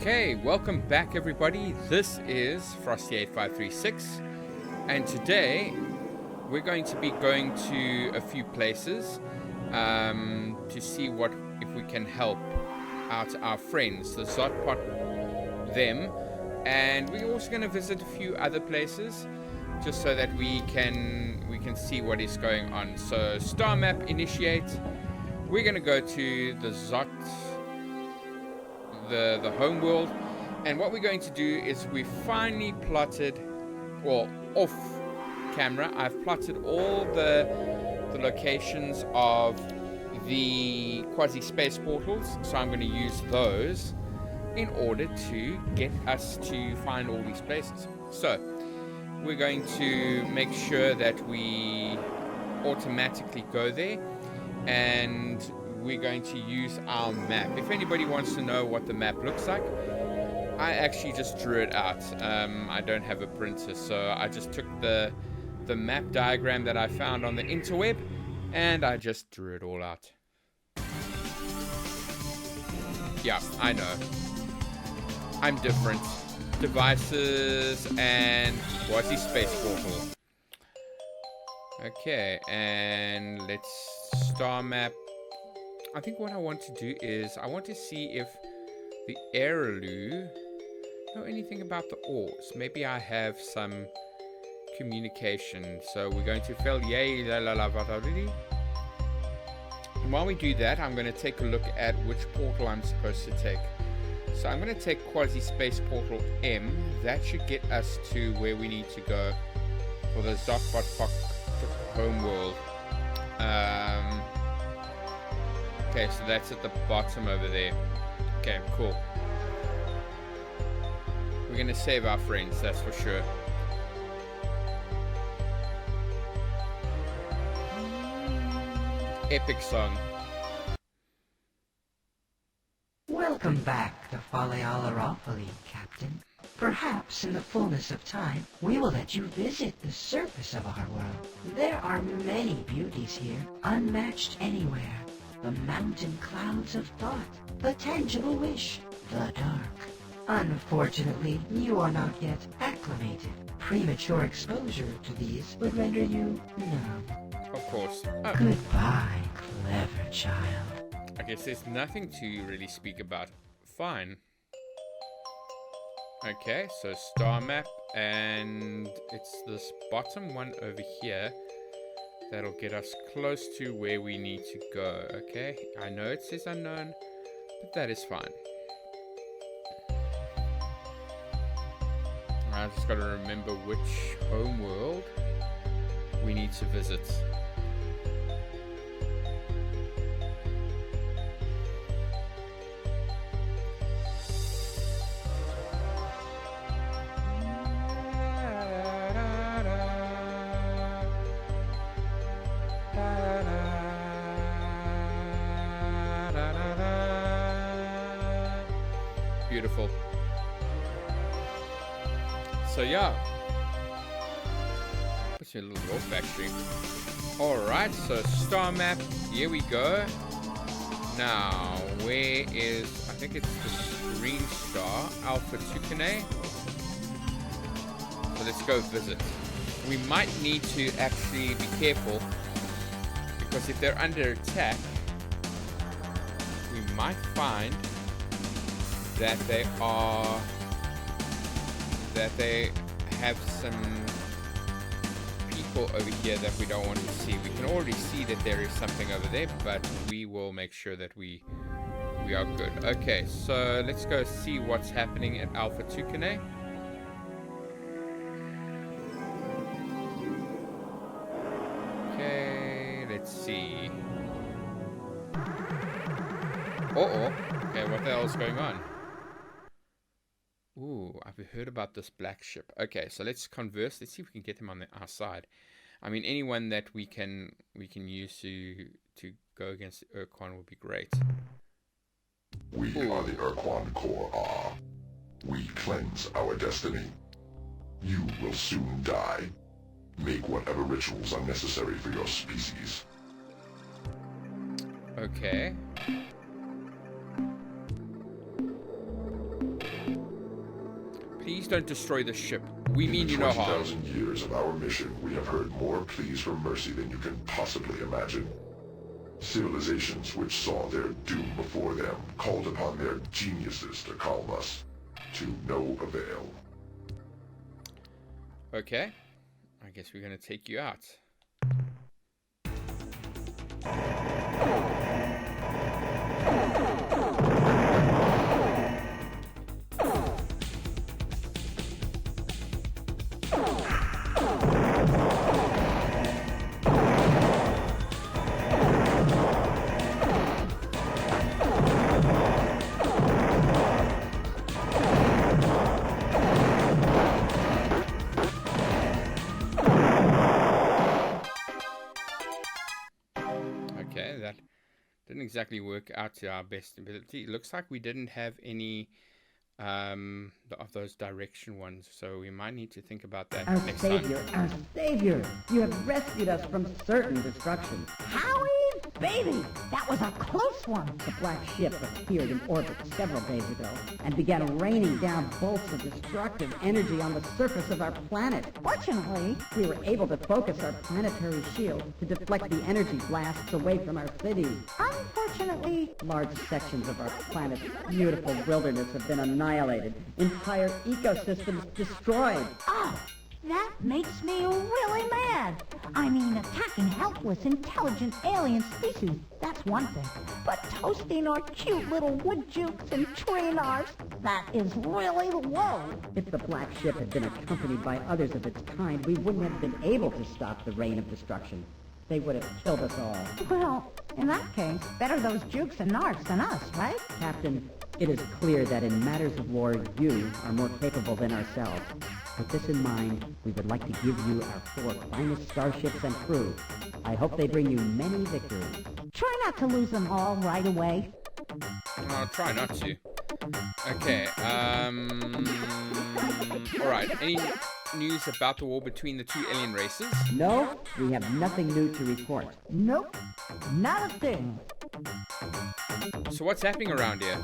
Okay, welcome back everybody. This is Frosty8536 and today we're going to be going to a few places to see if we can help out our friends, the Zoot Fik, them, and we're also going to visit a few other places just so that we can see what is going on. So star map initiate. We're going to go to the Zoot, the home world, and what we're going to do is we finally plotted, well, off camera I've plotted all the locations of the quasi space portals, so I'm going to use those in order to get us to find all these places. So we're going to make sure that we automatically go there, and we're going to use our map. If anybody wants to know what the map looks like, I actually just drew it out. I don't have a printer, so I just took the map diagram that I found on the interweb and I just drew it all out. Yeah, I know. I'm different. Devices and quasi space portal. Okay, and let's star map. I think what I want to do is I want to see if the Airaloo know anything about the ores. Maybe I have some communication. So we're going to fail yay la la la validity. And while we do that, I'm going to take a look at which portal I'm supposed to take. So I'm going to take quasi space portal M. That should get us to where we need to go for the Zoot Fik home world. Okay, so that's at the bottom over there. Okay, cool. We're gonna save our friends, that's for sure. Epic song. Welcome back to Falealaropoli, Captain. Perhaps in the fullness of time, we will let you visit the surface of our world. There are many beauties here, unmatched anywhere. The mountain clouds of thought, the tangible wish, the dark. Unfortunately, you are not yet acclimated. Premature exposure to these would render you numb. Of course. Oh. Goodbye, clever child. I guess there's nothing to really speak about. Fine. Okay, so star map, and it's this bottom one over here. That'll get us close to where we need to go, okay? I know it says unknown, but that is fine. I just gotta remember which home world we need to visit. Beautiful. So yeah, what's your little wolf factory? Alright, so star map, here we go. Now, where is, I think it's the green star, Alpha Tucanae. So let's go visit. We might need to actually be careful, because if they're under attack, we might find that they have some people over here that we don't want to see. We can already see that there is something over there, but we will make sure that we are good. Okay, so let's go see what's happening at Alpha Tucanae. Okay, let's see. Uh-oh. Okay, what the hell is going on? Ooh, I've heard about this black ship. Okay, so let's converse. Let's see if we can get them on our side. I mean, anyone that we can use to go against the Ur-Quan would be great. We are the Ur-Quan Corps. We cleanse our destiny. You will soon die. Make whatever rituals are necessary for your species. Okay. Please don't destroy the ship. We mean you In no the harm. 20,000 years of our mission, we have heard more pleas for mercy than you can possibly imagine. Civilizations which saw their doom before them called upon their geniuses to calm us. To no avail. Okay. I guess we're gonna take you out. Okay, that didn't exactly work out to our best ability. It looks like we didn't have any of those direction ones, so we might need to think about that Our next savior, time. our savior, you have rescued us from certain destruction. Howie, baby, that was a close one. The black ship appeared in orbit several days ago and began raining down bolts of destructive energy on the surface of our planet. Fortunately, We were able to focus our planetary shield to deflect the energy blasts away from our cities. unfortunately, Large sections of our planet's beautiful wilderness have been annihilated, entire ecosystems destroyed. oh, that makes me really mad. I mean, attacking helpless, intelligent alien species, that's one thing. But toasting our cute little wood jukes and trainars, that is really low. If the black ship had been accompanied by others of its kind, we wouldn't have been able to stop the rain of destruction. They would have killed us all. Well, in that case, better those jukes and narcs than us, right? Captain, it is clear that in matters of war, you are more capable than ourselves. With this in mind, we would like to give you our 4 finest starships and crew. I hope they bring you many victories. Try not to lose them all right away. I'll try not to. Okay, alright, any news about the war between the 2 alien races? No, we have nothing new to report. Nope, not a thing. So what's happening around here?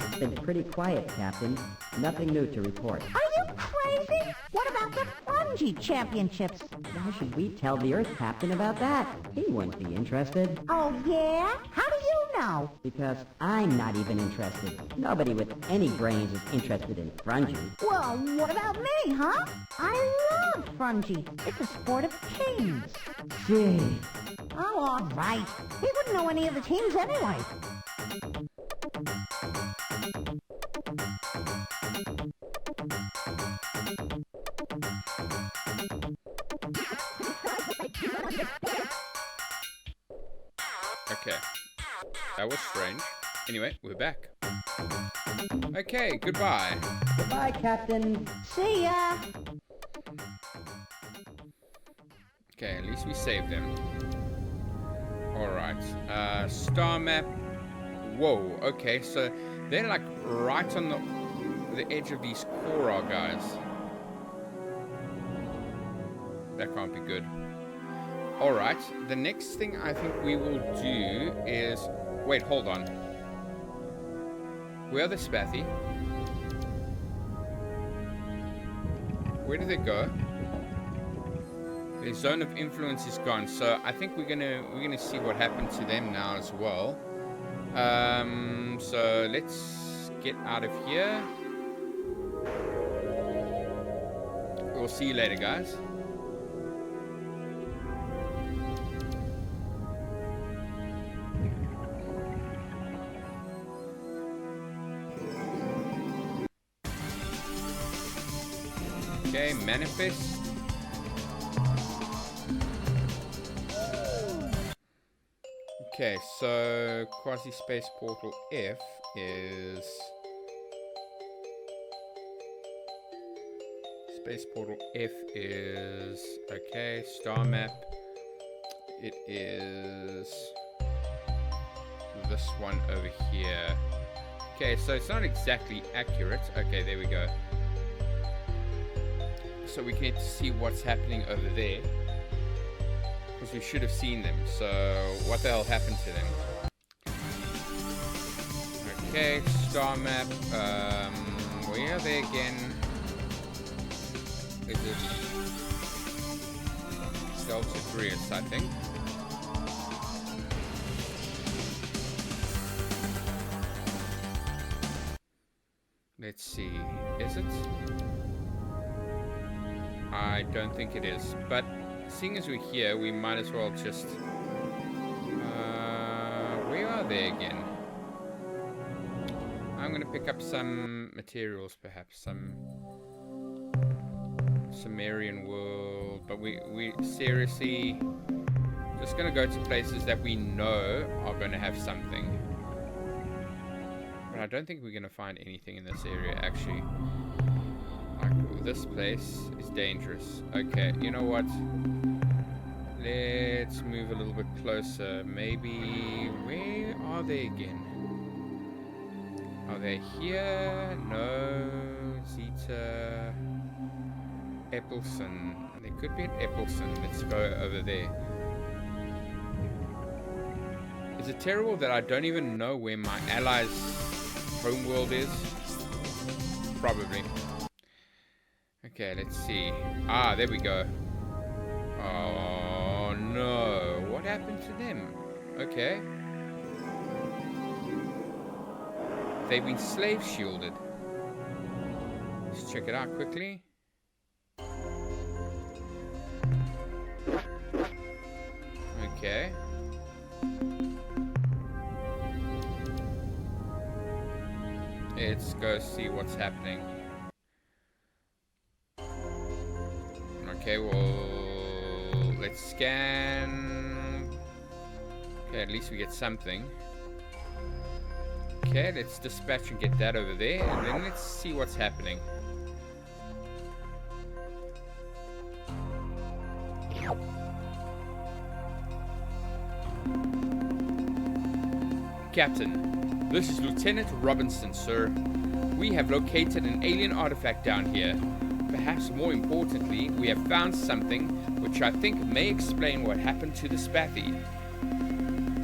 It's been pretty quiet, Captain. Nothing new to report. Are you crazy? What about the Fungi Championships? Why should we tell the Earth Captain about that? He wouldn't be interested. Oh, yeah? How do you know? Because I'm not even interested. Nobody with any brains is interested in fungi. Well, what about me, huh? I love Fungi. It's a sport of kings. Gee, Oh, all right. We wouldn't know any of the teams anyway. Okay, that was strange. Anyway, we're back. Okay, goodbye. goodbye, Captain. See ya. Okay, at least we saved them. Alright, star map. Whoa, okay, so they're like right on the edge of these Korra guys. That can't be good. Alright, the next thing I think we will do is... Wait, hold on. Where are the Spathi? Where did they go? Their zone of influence is gone, so I think we're gonna see what happened to them now as well. So let's get out of here. We'll see you later, guys. Okay, manifest. Okay, so quasi-space portal F is... Space portal F is... Okay, star map. It is... this one over here. Okay, so it's not exactly accurate. Okay, there we go. So we get to see what's happening over there. Because we should have seen them. So what the hell happened to them? Okay, star map. Where are they again? Is it Delta Grius, I think. Let's see. Is it? I don't think it is. But seeing as we're here, we might as well just... where are they again? I'm going to pick up some materials, perhaps. Some Sumerian world. But we seriously just going to go to places that we know are going to have something. But I don't think we're going to find anything in this area, actually. Like, this place is dangerous. Okay, you know what? Let's move a little bit closer. Maybe... Where are they again? Are they here? No. Zeta... Eppelson. There could be an Eppelson. Let's go over there. Is it terrible that I don't even know where my allies' homeworld is? Probably. Okay, let's see. Ah, there we go. Oh no. What happened to them? Okay. They've been slave shielded. Let's check it out quickly. Okay. Let's go see what's happening. Okay, well, let's scan. Okay, at least we get something. Okay, let's dispatch and get that over there, and then let's see what's happening. Captain, this is Lieutenant Robinson, sir. We have located an alien artifact down here. Perhaps more importantly, we have found something which I think may explain what happened to the Spathi.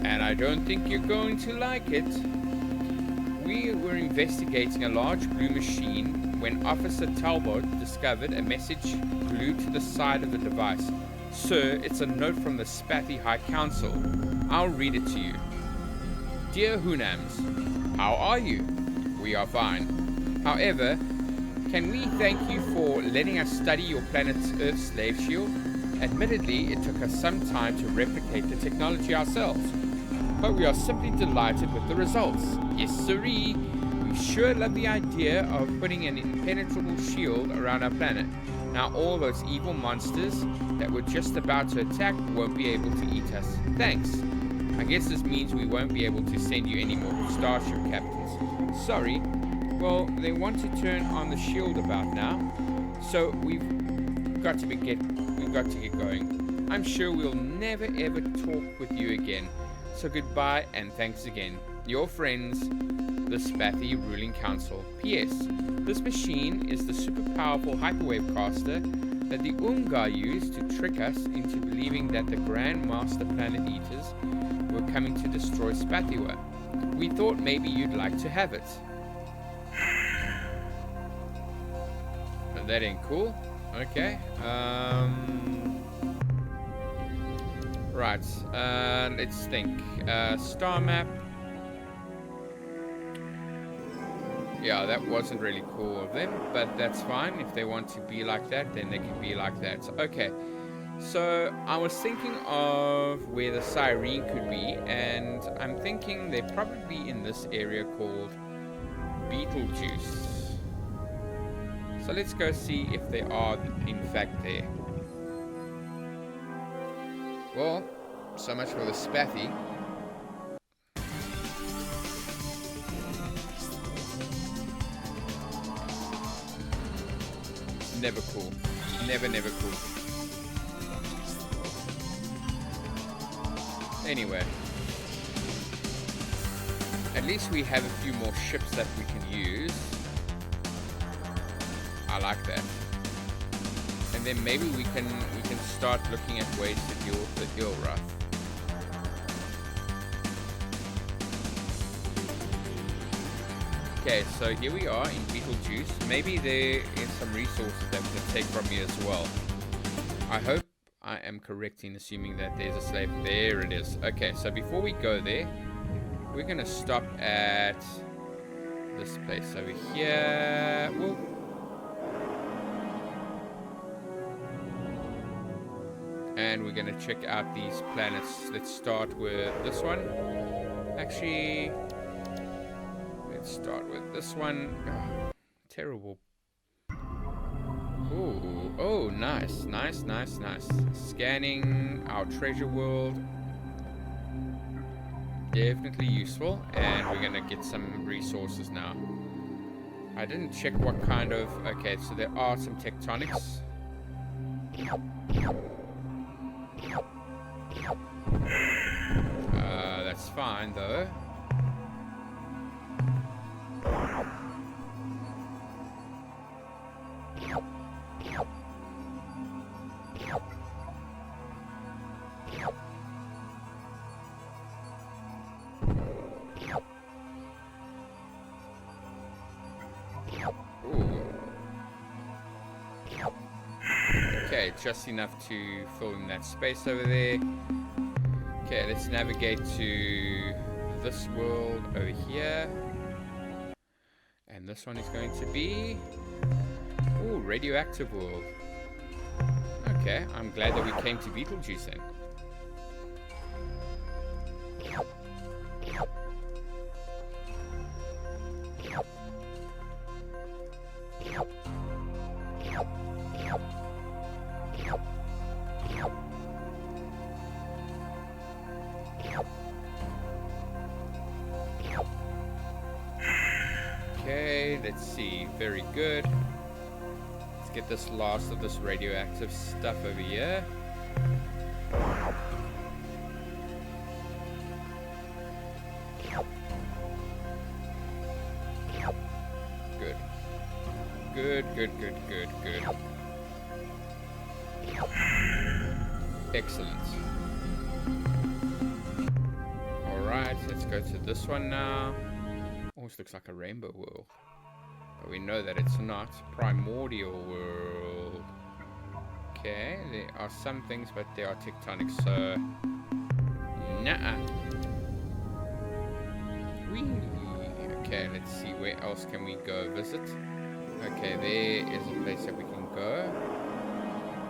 And I don't think you're going to like it. We were investigating a large blue machine when Officer Talbot discovered a message glued to the side of the device. Sir, it's a note from the Spathi High Council. I'll read it to you. Dear Hunams, how are you? We are fine. However, can we thank you for letting us study your planet's Earth slave shield? Admittedly, it took us some time to replicate the technology ourselves, but we are simply delighted with the results. Yes, sirree, we sure love the idea of putting an impenetrable shield around our planet. Now all those evil monsters that were just about to attack won't be able to eat us. Thanks. I guess this means we won't be able to send you any more starship captains. Sorry. Well, they want to turn on the shield about now, so we've got to get going. I'm sure we'll never ever talk with you again. So goodbye and thanks again. Your friends, the Spathi Ruling Council. P.S. This machine is the super powerful hyperwave caster that the Unga used to trick us into believing that the Grand Master Planet Eaters were coming to destroy Spathiwa. We thought maybe you'd like to have it. That ain't cool. Okay. Right. Let's think. Star map. Yeah, that wasn't really cool of them, but that's fine. If they want to be like that, then they can be like that. So, okay. So I was thinking of where the Cyrene could be, and I'm thinking they're probably in this area called Beetlejuice. So let's go see if they are in fact there. Well, so much for the Spathi. Never cool. Never cool. Anyway. At least we have a few more ships that we can use. I like that. And then maybe we can start looking at ways to deal with the Ur-Quan. Okay, so here we are in Beetlejuice. Maybe there is some resources that we can take from you as well. I hope I am correct in assuming that there's a slave. There it is. Okay, so before we go there, we're gonna stop at this place over here. Whoa. And we're gonna check out these planets. Let's start with this one. Actually, let's start with this one. Oh, terrible. Ooh, oh, nice, nice, nice, nice. Scanning our treasure world. Definitely useful. And we're gonna get some resources now. I didn't check what kind of... Okay, so there are some tectonics. That's fine though. Okay, just enough to fill in that space over there. Okay, let's navigate to this world over here. And this one is going to be... Ooh, radioactive world. Okay, I'm glad that we came to Beetlejuice then. Okay, let's see. Very good. Let's get this last of this radioactive stuff over here. Good. Good, good, good, good, good. Excellent. Alright, let's go to this one now. Almost looks like a rainbow world. But we know that it's not. Primordial world. Okay, there are some things, but they are tectonic, so... Nuh-uh. Whee! Okay, let's see, where else can we go visit? Okay, there is a place that we can go.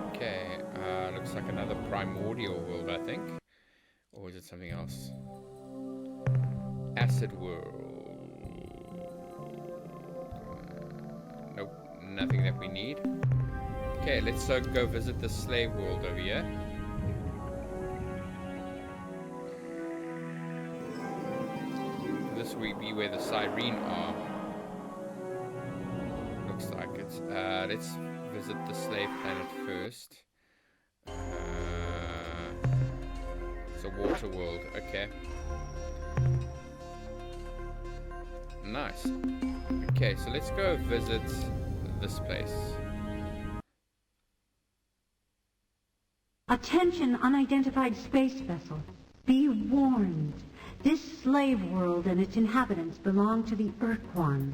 Okay, looks like another primordial world, I think. Or is it something else? Acid world. Nope, nothing that we need. Okay, let's go visit the slave world over here. This will be where the Siren are. Looks like it's. Let's visit the slave planet first. It's a water world. Okay. Nice. Okay, so let's go visit this place. Attention, unidentified space vessel. Be warned. This slave world and its inhabitants belong to the Ur-Quan.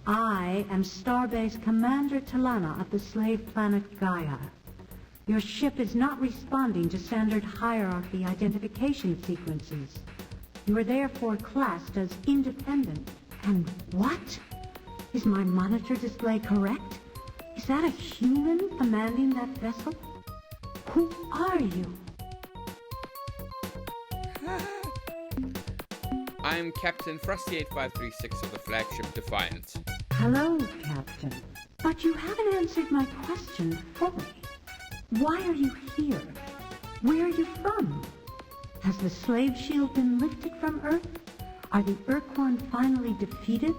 I am Starbase Commander Talana of the slave planet Gaia. Your ship is not responding to standard hierarchy identification sequences. You are therefore classed as independent. And what? Is my monitor display correct? Is that a human commanding that vessel? Who are you? I'm Captain Frosty 8536 of the flagship Defiant. Hello, Captain. But you haven't answered my question fully. Why are you here? Where are you from? Has the slave shield been lifted from Earth? Are the Ur-Quan finally defeated?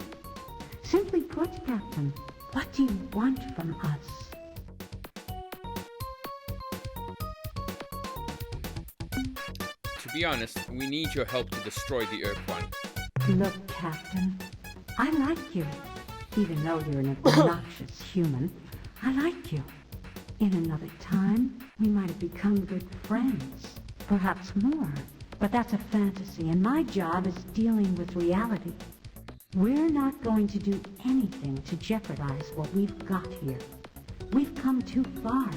Simply put, Captain, what do you want from us? To be honest, we need your help to destroy the Ur-Quan. Look, Captain, I like you. Even though you're an obnoxious human, I like you. In another time, we might have become good friends. Perhaps more. But that's a fantasy, and my job is dealing with reality. We're not going to do anything to jeopardize what we've got here. come too far,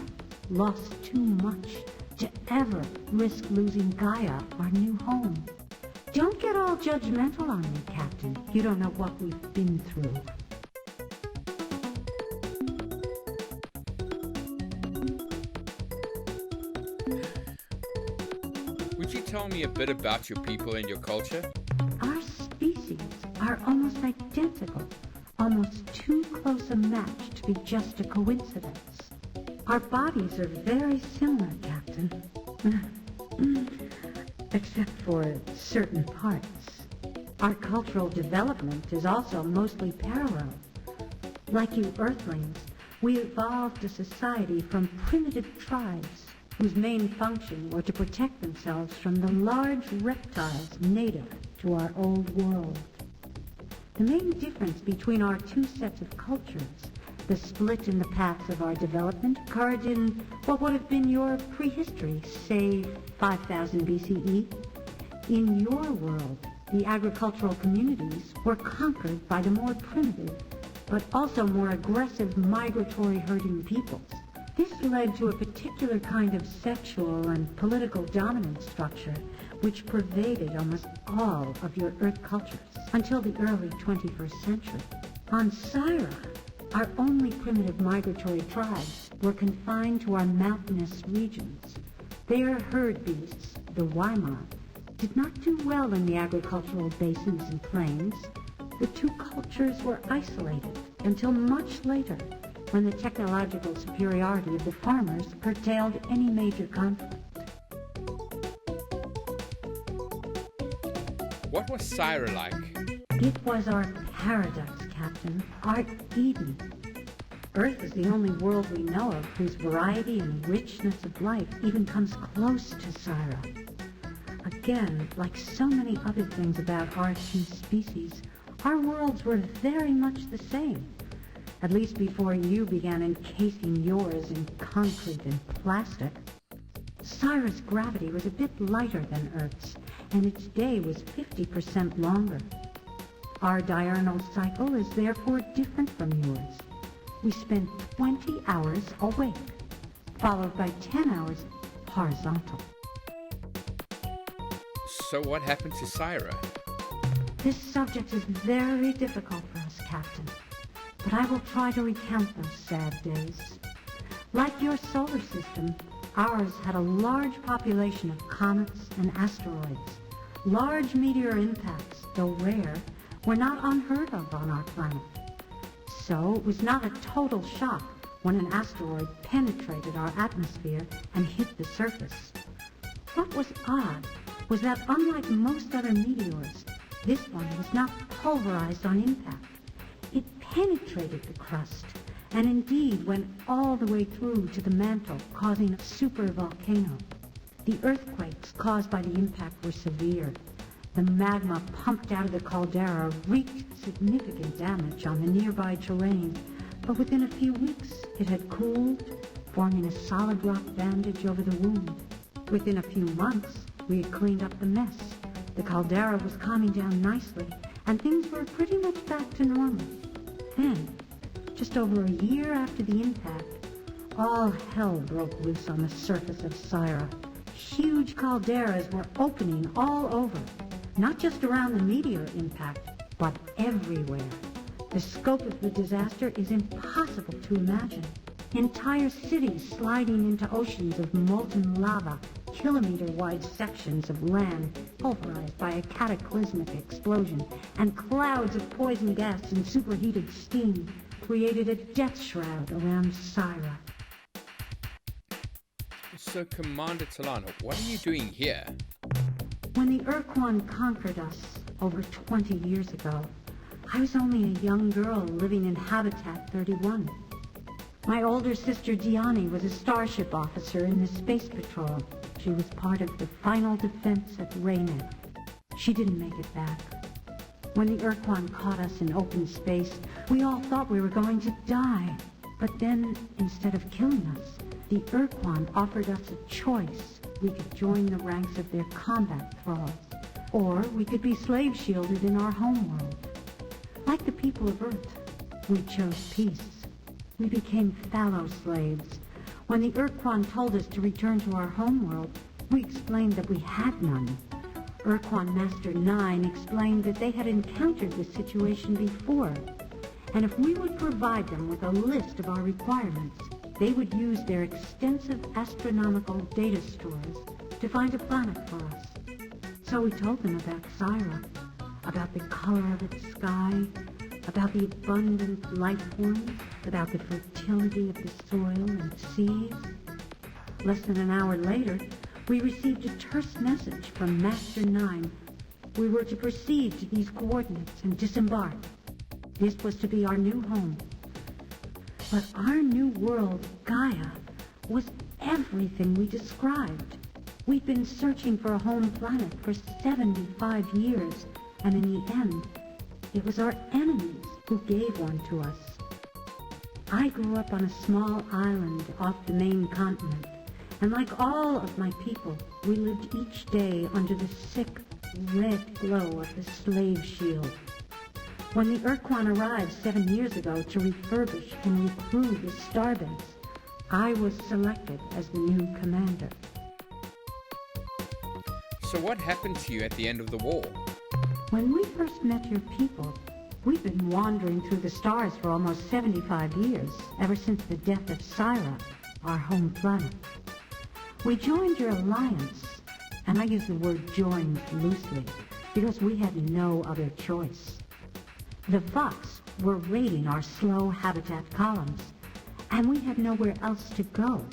lost too much, to ever risk losing Gaia, our new home. Don't get all judgmental on me, Captain. You don't know what we've been through. Would you tell me a bit about your people and your culture? Our species are almost identical, almost too close a match to be just a coincidence. Our bodies are very similar, Captain. Except for certain parts. Our cultural development is also mostly parallel. Like you Earthlings, we evolved a society from primitive tribes whose main function was to protect themselves from the large reptiles native to our old world. The main difference between our two sets of cultures, the split in the paths of our development, occurred in what would have been your prehistory, say 5000 BCE. In your world, the agricultural communities were conquered by the more primitive, but also more aggressive migratory herding peoples. This led to a particular kind of sexual and political dominance structure which pervaded almost all of your Earth cultures until the early 21st century. On Syra, our only primitive migratory tribes were confined to our mountainous regions. Their herd beasts, the Waimar, did not do well in the agricultural basins and plains. The two cultures were isolated until much later, when the technological superiority of the farmers curtailed any major conflict. What was Syra like? It was our paradise, Captain, our Eden. Earth is the only world we know of whose variety and richness of life even comes close to Syra. Again, like so many other things about our two species, our worlds were very much the same. At least before you began encasing yours in concrete and plastic. Syra's gravity was a bit lighter than Earth's, and its day was 50% longer. Our diurnal cycle is therefore different from yours. We spend 20 hours awake, followed by 10 hours horizontal. So what happened to Syra? This subject is very difficult for us, Captain, but I will try to recount those sad days. Like your solar system, ours had a large population of comets and asteroids. Large meteor impacts, though rare, were not unheard of on our planet. So it was not a total shock when an asteroid penetrated our atmosphere and hit the surface. What was odd was that unlike most other meteors, this one was not pulverized on impact. It penetrated the crust and indeed went all the way through to the mantle, causing a supervolcano. The earthquakes caused by the impact were severe. The magma pumped out of the caldera wreaked significant damage on the nearby terrain, but within a few weeks it had cooled, forming a solid rock bandage over the wound. Within a few months, we had cleaned up the mess. The caldera was calming down nicely, and things were pretty much back to normal. Then, just over a year after the impact, all hell broke loose on the surface of Syra. Huge calderas were opening all over, not just around the meteor impact, but everywhere. The scope of the disaster is impossible to imagine. Entire cities sliding into oceans of molten lava, kilometer-wide sections of land pulverized by a cataclysmic explosion, and clouds of poison gas and superheated steam created a death shroud around Syra. So, Commander Talano, what are you doing here? When the Ur-Quan conquered us over 20 years ago, I was only a young girl living in Habitat 31. My older sister Diani was a starship officer in the Space Patrol. She was part of the final defense at Raynet. She didn't make it back. When the Ur-Quan caught us in open space, we all thought we were going to die. But then, instead of killing us, the Ur-Quan offered us a choice. We could join the ranks of their combat thralls, or we could be slave-shielded in our homeworld. Like the people of Earth, we chose peace. We became fallow slaves. When the Ur-Quan told us to return to our homeworld, we explained that we had none. Ur-Quan Master 9 explained that they had encountered this situation before, and if we would provide them with a list of our requirements, they would use their extensive astronomical data stores to find a planet for us. So we told them about Syra, about the color of its sky, about the abundant life forms, about the fertility of the soil and seas. Less than an hour later, we received a terse message from Master 9. We were to proceed to these coordinates and disembark. This was to be our new home. But our new world, Gaia, was everything we described. We'd been searching for a home planet for 75 years, and in the end, it was our enemies who gave one to us. I grew up on a small island off the main continent, and like all of my people, we lived each day under the sick, red glow of the slave shield. When the Ur-Quan arrived 7 years ago to refurbish and recruit the starbase, I was selected as the new commander. So what happened to you at the end of the war? When we first met your people, we've been wandering through the stars for almost 75 years, ever since the death of Syra, our home planet. We joined your alliance, and I use the word joined loosely, because we had no other choice. The Fox were raiding our slow habitat columns, and we had nowhere else to go.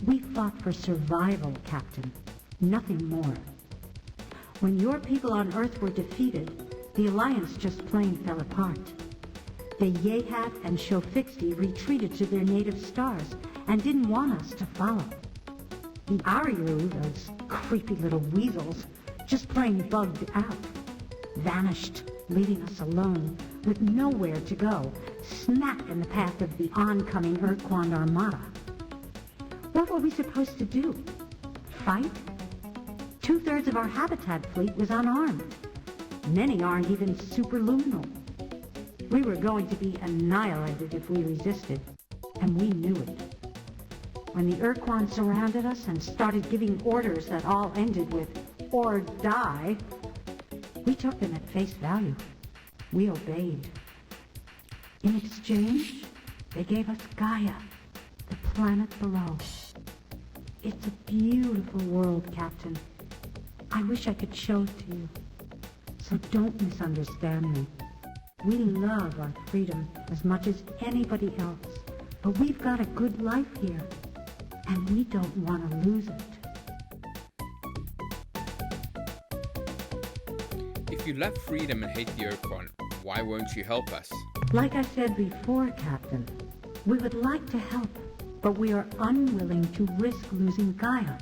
We fought for survival, Captain, nothing more. When your people on Earth were defeated, the Alliance just plain fell apart. The Yehat and Shofixi retreated to their native stars and didn't want us to follow. The Ariru, those creepy little weasels, just plain bugged out, vanished, leaving us alone with nowhere to go, smack in the path of the oncoming Ur-Quan armada. What were we supposed to do? Fight? 2/3 of our habitat fleet was unarmed. Many aren't even superluminal. We were going to be annihilated if we resisted, and we knew it. When the Ur-Quan surrounded us and started giving orders that all ended with, "or die," we took them at face value. We obeyed. In exchange, they gave us Gaia, the planet below. It's a beautiful world, Captain. I wish I could show it to you. So don't misunderstand me. We love our freedom as much as anybody else, but we've got a good life here, and we don't want to lose it. If you love freedom and hate the Ur-Quan, why won't you help us? Like I said before, Captain, we would like to help, but we are unwilling to risk losing Gaia.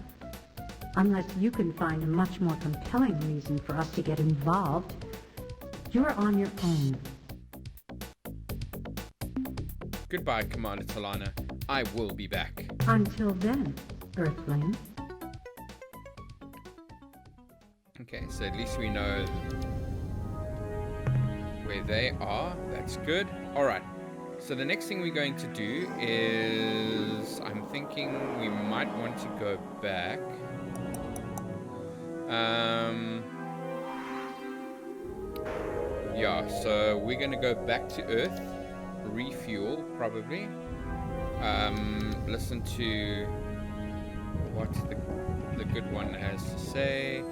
Unless you can find a much more compelling reason for us to get involved, you're on your own. Goodbye, Commander Talana. I will be back. Until then, Earthling. Okay, so at least we know where they are. That's good. Alright, so the next thing we're going to do is, I'm thinking we might want to go back. Yeah, so we're gonna go back to Earth, refuel probably, listen to what the good one has to say.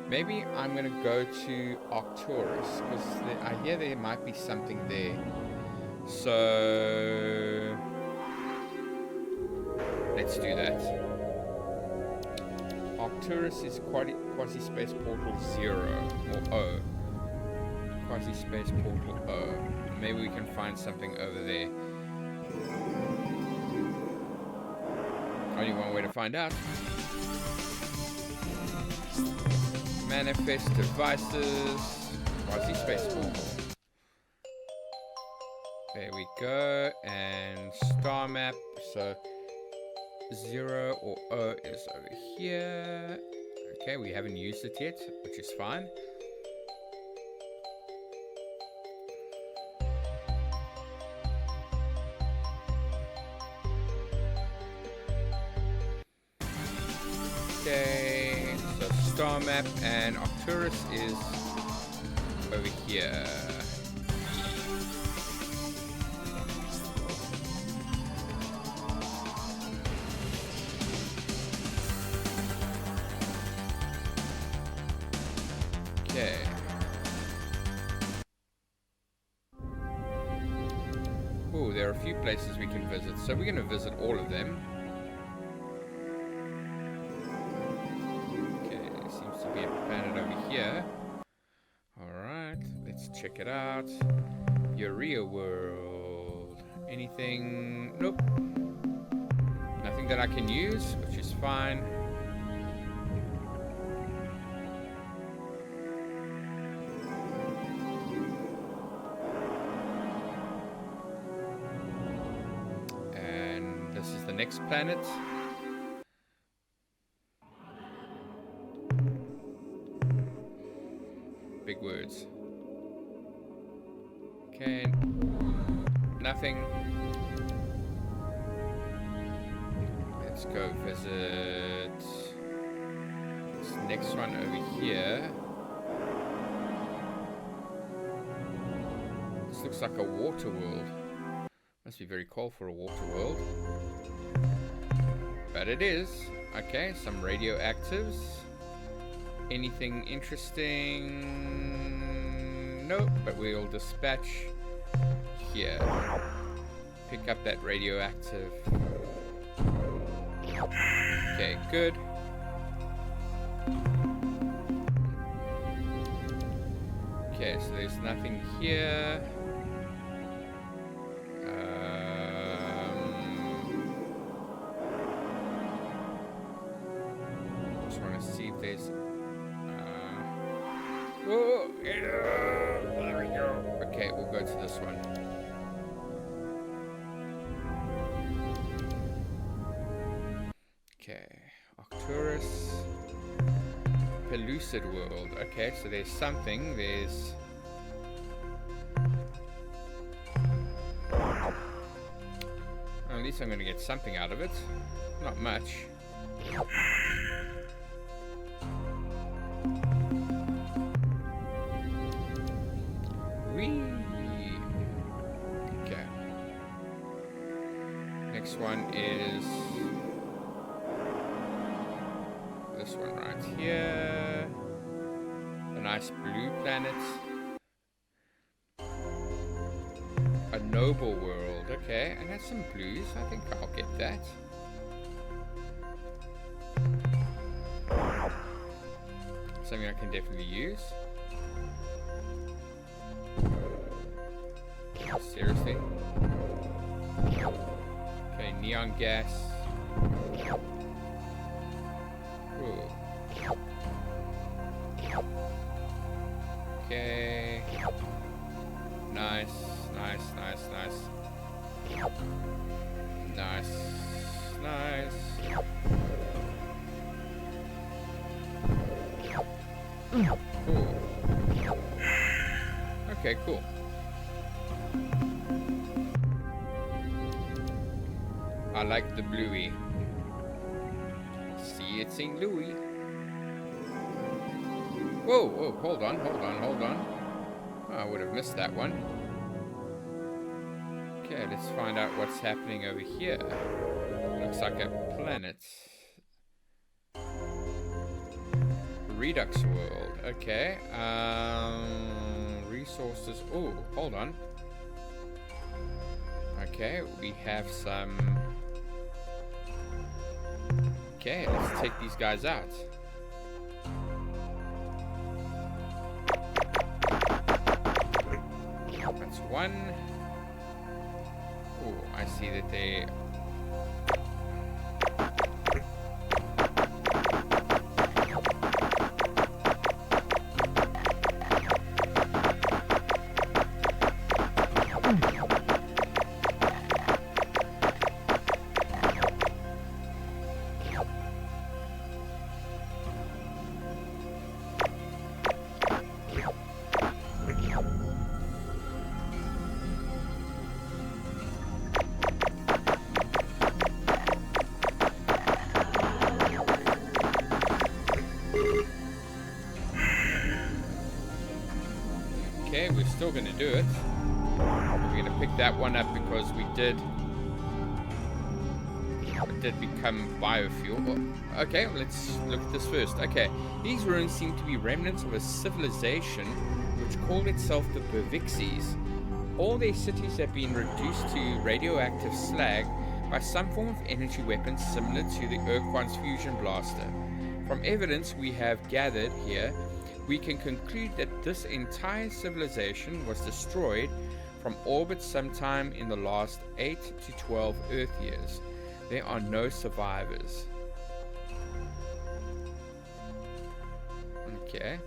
Maybe I'm gonna go to Arcturus, because I hear there might be something there. So let's do that. Arcturus is quasi-space portal 0 or O. Quasi-space portal O. Maybe we can find something over there. Only one way to find out. Manifest devices. Quasi-space portal. There we go. And star map. So 0 or O is over here. Okay, we haven't used it yet, which is fine. Okay, so star map, and Arcturus is over here. Okay. Oh, there are a few places we can visit, so we're going to visit all of them. Okay, there seems to be a planet over here. Alright, let's check it out. Urea world. Anything? Nope. Nothing that I can use, which is fine. Next planet. Big words. Okay. Nothing. Let's go visit this next one over here. This looks like a water world. Must be very cold for a water world. But it is. Okay, some radioactives. Anything interesting? Nope, but we'll dispatch here. Pick up that radioactive. Okay, good. Okay, so there's nothing here. See if there's oh, yeah, there we go. Okay, we'll go to this one. Okay, Arcturus, Pellucid world. Okay, so there's something. There's at least I'm going to get something out of it. Not much. Okay. Next one is this one right here. A nice blue planet. A noble world. Okay, and that's some blues. I think I'll get that. Something I can definitely use. Seriously? Okay, neon gas. Ooh. Okay. Nice, nice, nice, nice. Nice, nice. Cool. Okay, cool. I like the bluey. See it, St. Louis. Whoa, whoa, hold on. Oh, I would have missed that one. Okay, let's find out what's happening over here. Looks like a planet. Redux world. Okay. Resources. Oh, hold on. Okay, we have some. Okay, let's take these guys out. That's one. Oh, I see that they. still going to do it. We're going to pick that one up because it did become biofuel. Oh, okay, let's look at this first. Okay, these ruins seem to be remnants of a civilization which called itself the Bervixies. All their cities have been reduced to radioactive slag by some form of energy weapon similar to the Ur-Quan's fusion blaster. From evidence we have gathered here, we can conclude that this entire civilization was destroyed from orbit sometime in the last 8 to 12 Earth years. There are no survivors. Okay.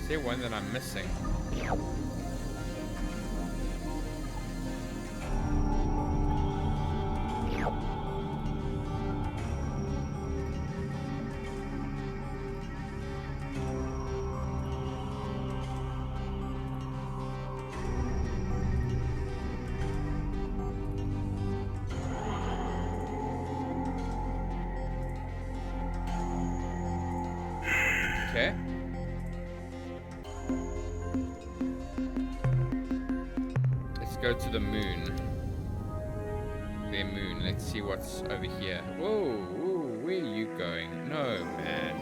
Is there one that I'm missing? Okay. Let's go to the moon. Their moon. Let's see what's over here. Whoa, whoa, where are you going? No, man.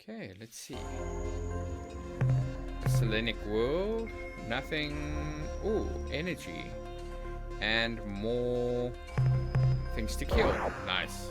Okay, let's see. Selenic world. Nothing. Ooh, energy. And more things to kill. Nice.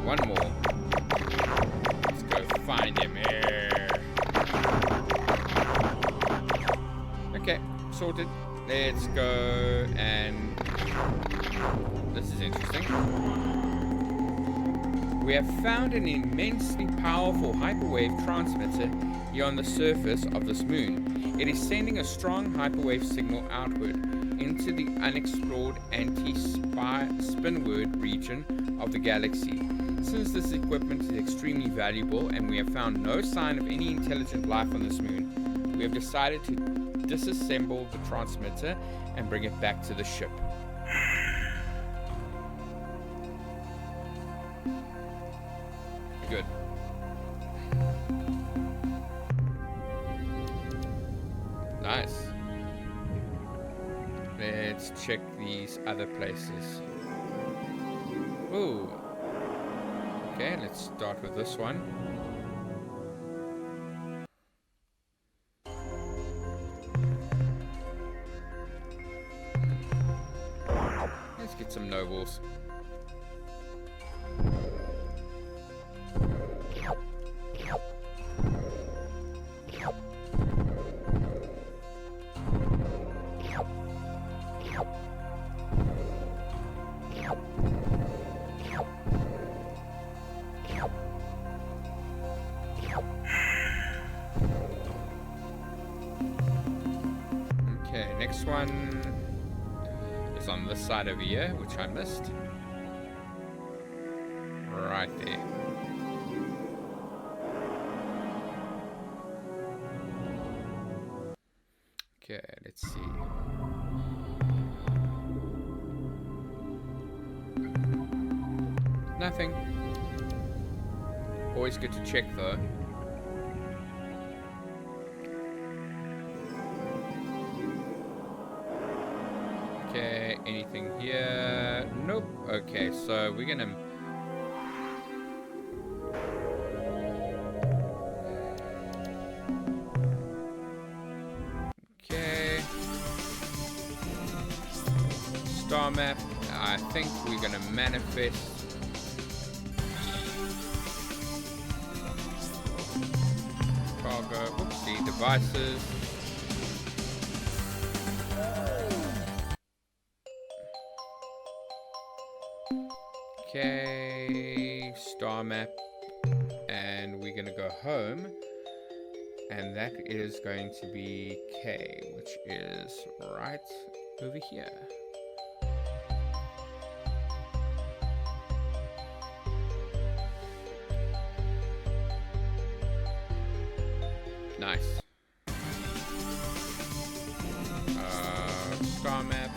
One more. Let's go find him here. Okay, sorted. Let's go and... This is interesting. We have found an immensely powerful hyperwave transmitter here on the surface of this moon. It is sending a strong hyperwave signal outward into the unexplored anti-spinward region of the galaxy. Since this equipment is extremely valuable and we have found no sign of any intelligent life on this moon, we have decided to disassemble the transmitter and bring it back to the ship. Good. Nice. Let's check these other places. Ooh. Okay, let's start with this one. Let's get some nobles. Okay, next one is on this side over here, which I missed. Right there. Okay, let's see. Nothing. Always good to check though. Okay, anything here? Nope. Okay, so we're gonna... Okay. Star map. I think we're gonna manifest. Cargo. Oopsie, devices. Okay, star map, and we're gonna go home, and that is going to be K, which is right over here. Nice. Star map.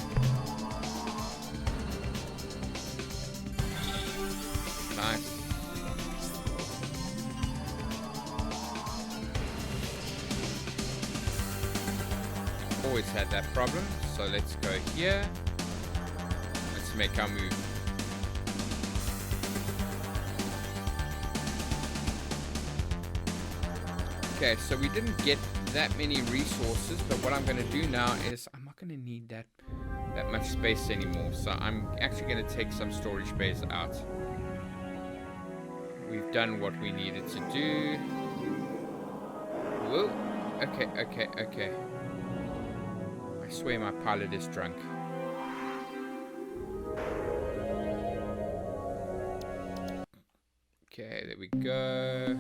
Nice. Always had that problem, so let's go here. Let's make our move. Okay, so we didn't get that many resources, but what I'm going to do now is I'm not going to need that much space anymore, so I'm actually going to take some storage space out. We've done what we needed to do. Whoa. Okay. I swear my pilot is drunk. Okay, there we go.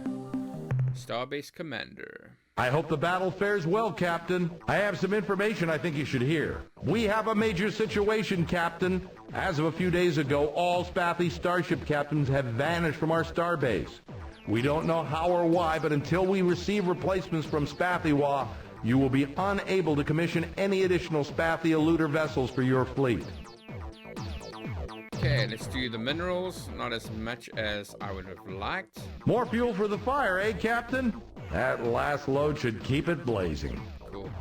Starbase Commander. I hope the battle fares well, Captain. I have some information I think you should hear. We have a major situation, Captain. As of a few days ago, all Spathi starship captains have vanished from our starbase. We don't know how or why, but until we receive replacements from Spathiwa, you will be unable to commission any additional Spathi eluder vessels for your fleet. Okay, let's do the minerals. Not as much as I would have liked. More fuel for the fire, eh, Captain? That last load should keep it blazing. Cool.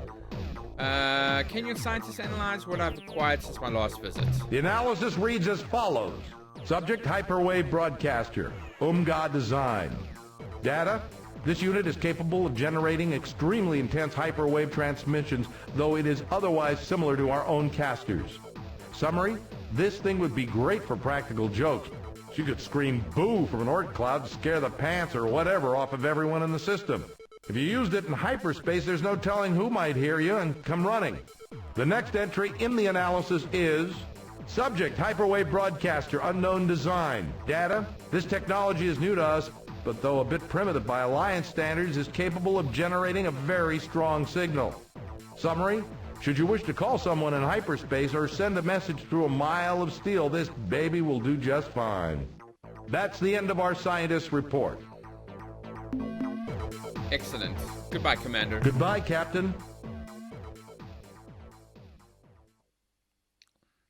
Can your scientists analyze what I've acquired since my last visit? The analysis reads as follows. Subject hyperwave broadcaster, design. Data, this unit is capable of generating extremely intense hyperwave transmissions, though it is otherwise similar to our own casters. Summary, this thing would be great for practical jokes. She could scream boo from an orc cloud to scare the pants or whatever off of everyone in the system. If you used it in hyperspace, there's no telling who might hear you and come running. The next entry in the analysis is subject hyperwave broadcaster, unknown design. Data, this technology is new to us, but though a bit primitive by Alliance standards, is capable of generating a very strong signal. Summary, should you wish to call someone in hyperspace or send a message through a mile of steel, this baby will do just fine. That's the end of our scientist's report. Excellent. Goodbye, Commander. Goodbye, Captain.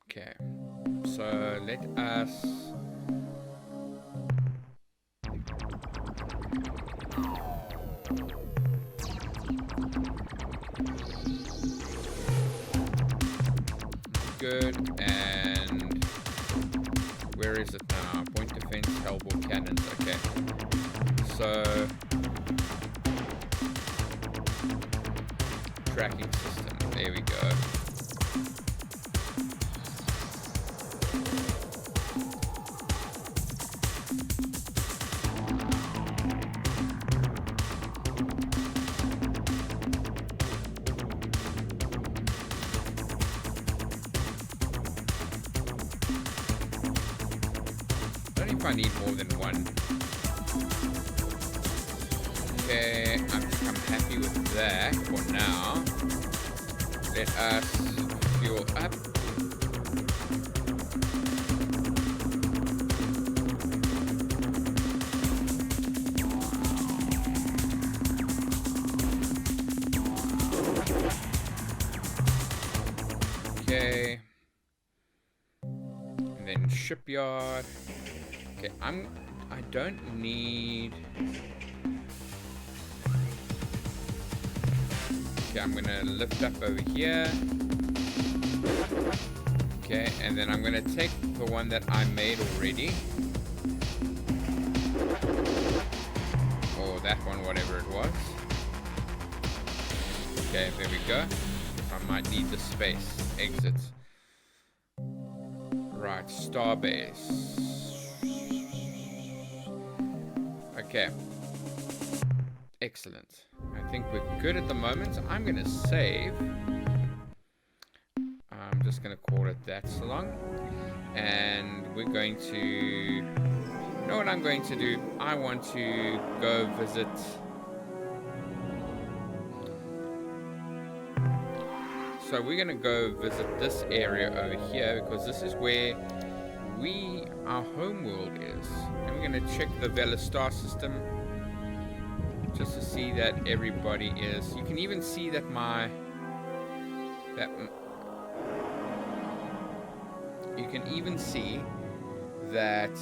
Okay. So let us... Good, and where is it now? Point defense, hellbore cannons. Okay, so tracking system. There we go. I need more than one. Okay, I'm happy with that for now. Let us fuel up. Okay. And then shipyard. Okay, I don't need. Okay, I'm gonna lift up over here. Okay, and then I'm gonna take the one that I made already. Or that one, whatever it was. Okay, there we go. I might need the space. Exit. Right, starbase. Okay. Excellent. I think we're good at the moment. I'm going to save. I'm just going to call it that so long. And we're going to... You know what I'm going to do? I want to go visit... So we're going to go visit this area over here because this is where our homeworld is. And we're going to check the Vela star system just to see that everybody is. You can even see that you can even see that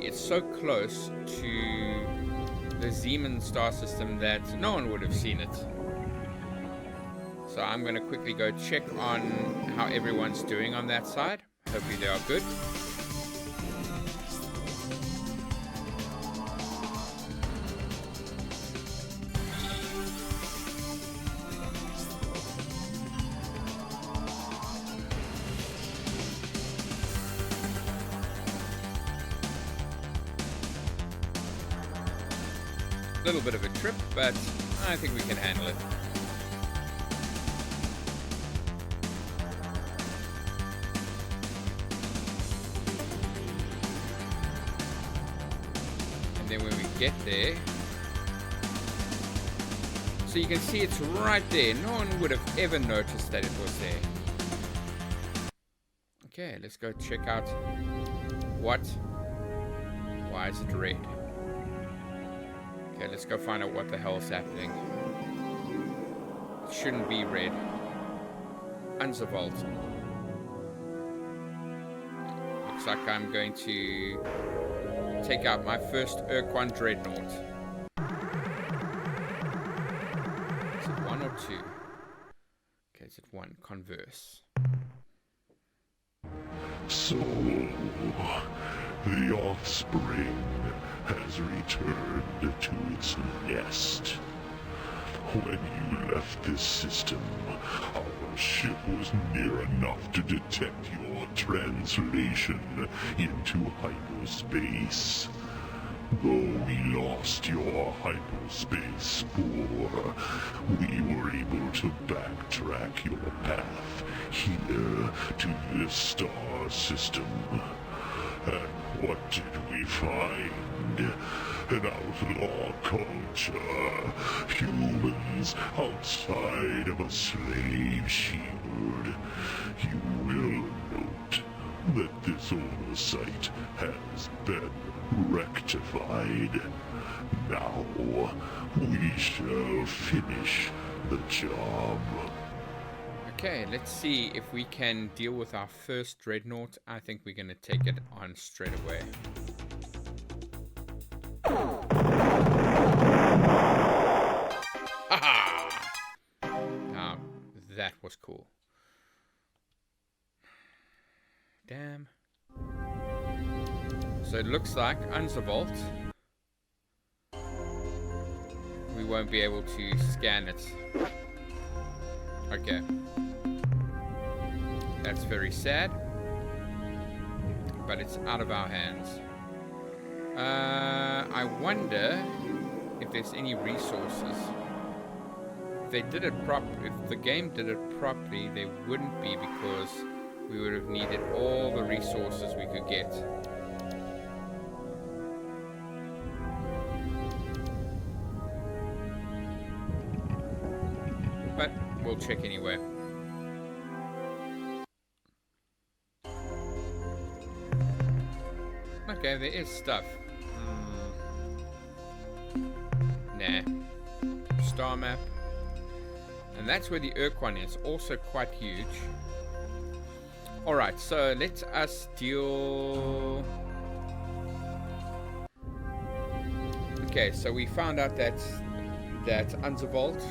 it's so close to the Zeeman star system that no one would have seen it. So I'm going to quickly go check on how everyone's doing on that side. Hopefully they are good. A little bit of a trip, but I think we can handle it. And then when we get there, so you can see it's right there. No one would have ever noticed that it was there. Okay, let's go check out why is it red? Okay, let's go find out what the hell is happening. It shouldn't be red. Unzervalt. Looks like I'm going to take out my first Ur-Quan dreadnought. Is it 1 or 2? Okay, is it 1? Converse. So, the offspring has returned to its nest. When you left this system, our ship was near enough to detect your translation into hyperspace. Though we lost your hyperspace spore, we were able to backtrack your path here to this star system. And what did we find? An outlaw culture. Humans outside of a slave shield. You will note that this oversight has been rectified. Now, we shall finish the job. Okay, let's see if we can deal with our first dreadnought. I think we're going to take it on straight away. Haha! Now, that was cool. Damn. So it looks like Unzervalt. We won't be able to scan it. Okay. That's very sad. But it's out of our hands. I wonder if there's any resources. If they did it if the game did it properly, they wouldn't be, because we would have needed all the resources we could get. but we'll check anyway. Okay, there is stuff. Nah. Star map. And that's where the Ur-Quan is, also quite huge. Alright, so let us deal... Okay, so we found out that Unzervalt,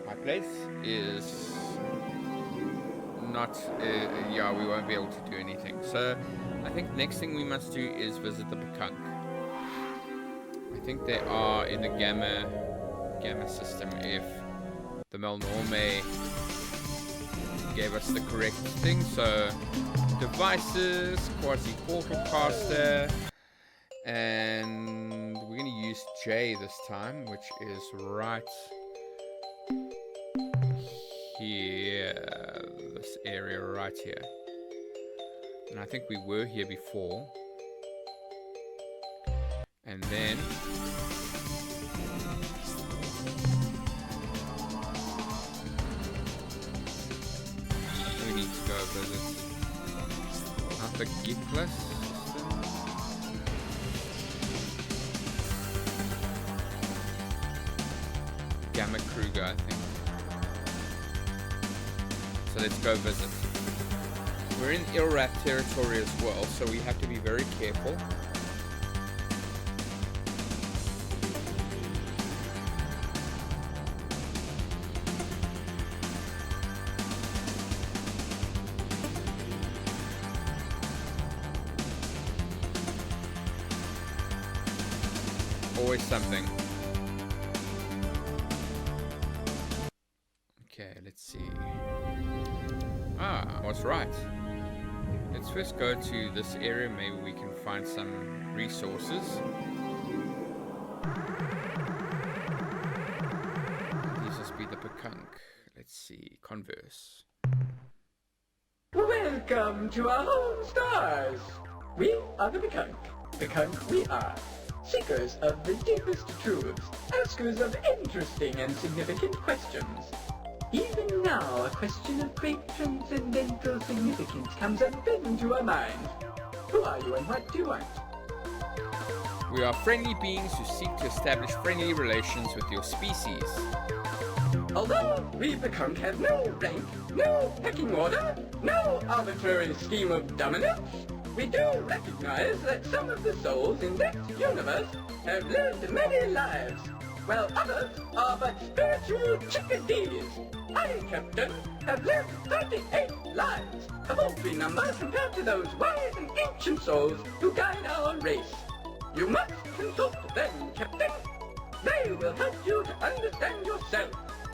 my place, is not... yeah, we won't be able to do anything. So I think next thing we must do is visit the Bekunk. I think they are in the Gamma system if the Melnorme gave us the correct thing. So devices, quasi-portal caster, and we're going to use J this time, which is right here, this area right here. And I think we were here before. And then we need to go visit Upper Gitlas system. Gamma Kruger, I think. So let's go visit. We're in Ilrat territory as well, so we have to be very careful. Always something. Okay, let's see. Ah, I was right. Let's first go to this area. Maybe we can find some resources. This must be the Bekunk. Let's see. Converse. Welcome to our home stars. We are the Bekunk. Bekunk we are. Seekers of the deepest truths, askers of interesting and significant questions. Even now, a question of great transcendental significance comes up into our minds. Who are you and what do you want? We are friendly beings who seek to establish friendly relations with your species. Although we Bekunk have no rank, no pecking order, no arbitrary scheme of dominance, we do recognize that some of the souls in that universe have lived many lives, while others are but spiritual chickadees. I, Captain, have lived 38 lives, a paltry number compared to those wise and ancient souls who guide our race. You must consult them, Captain. They will help you to understand yourself,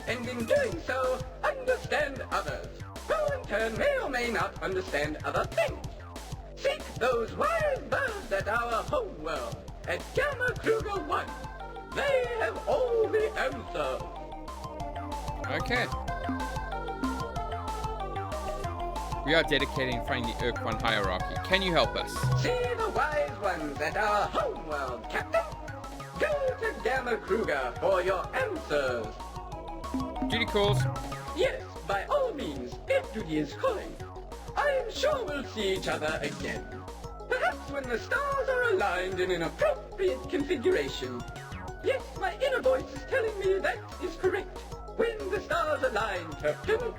and in doing so, understand others, who in turn may or may not understand other things. Seek those wise birds at our home world, at Gamma Kruger 1. They have all the answers. Okay. We are dedicating finding the Ur-Quan hierarchy. Can you help us? See the wise ones at our home world, Captain. Go to Gamma Kruger for your answers. Duty calls. Yes, by all means, if duty is calling. I'm sure we'll see each other again. Perhaps when the stars are aligned in an appropriate configuration. Yes, my inner voice is telling me that is correct. When the stars align, Captain.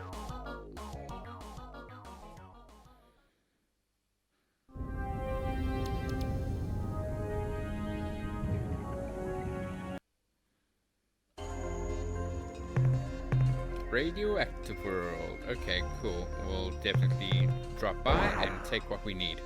Radioactive world. Okay, cool. We'll definitely drop by and take what we need.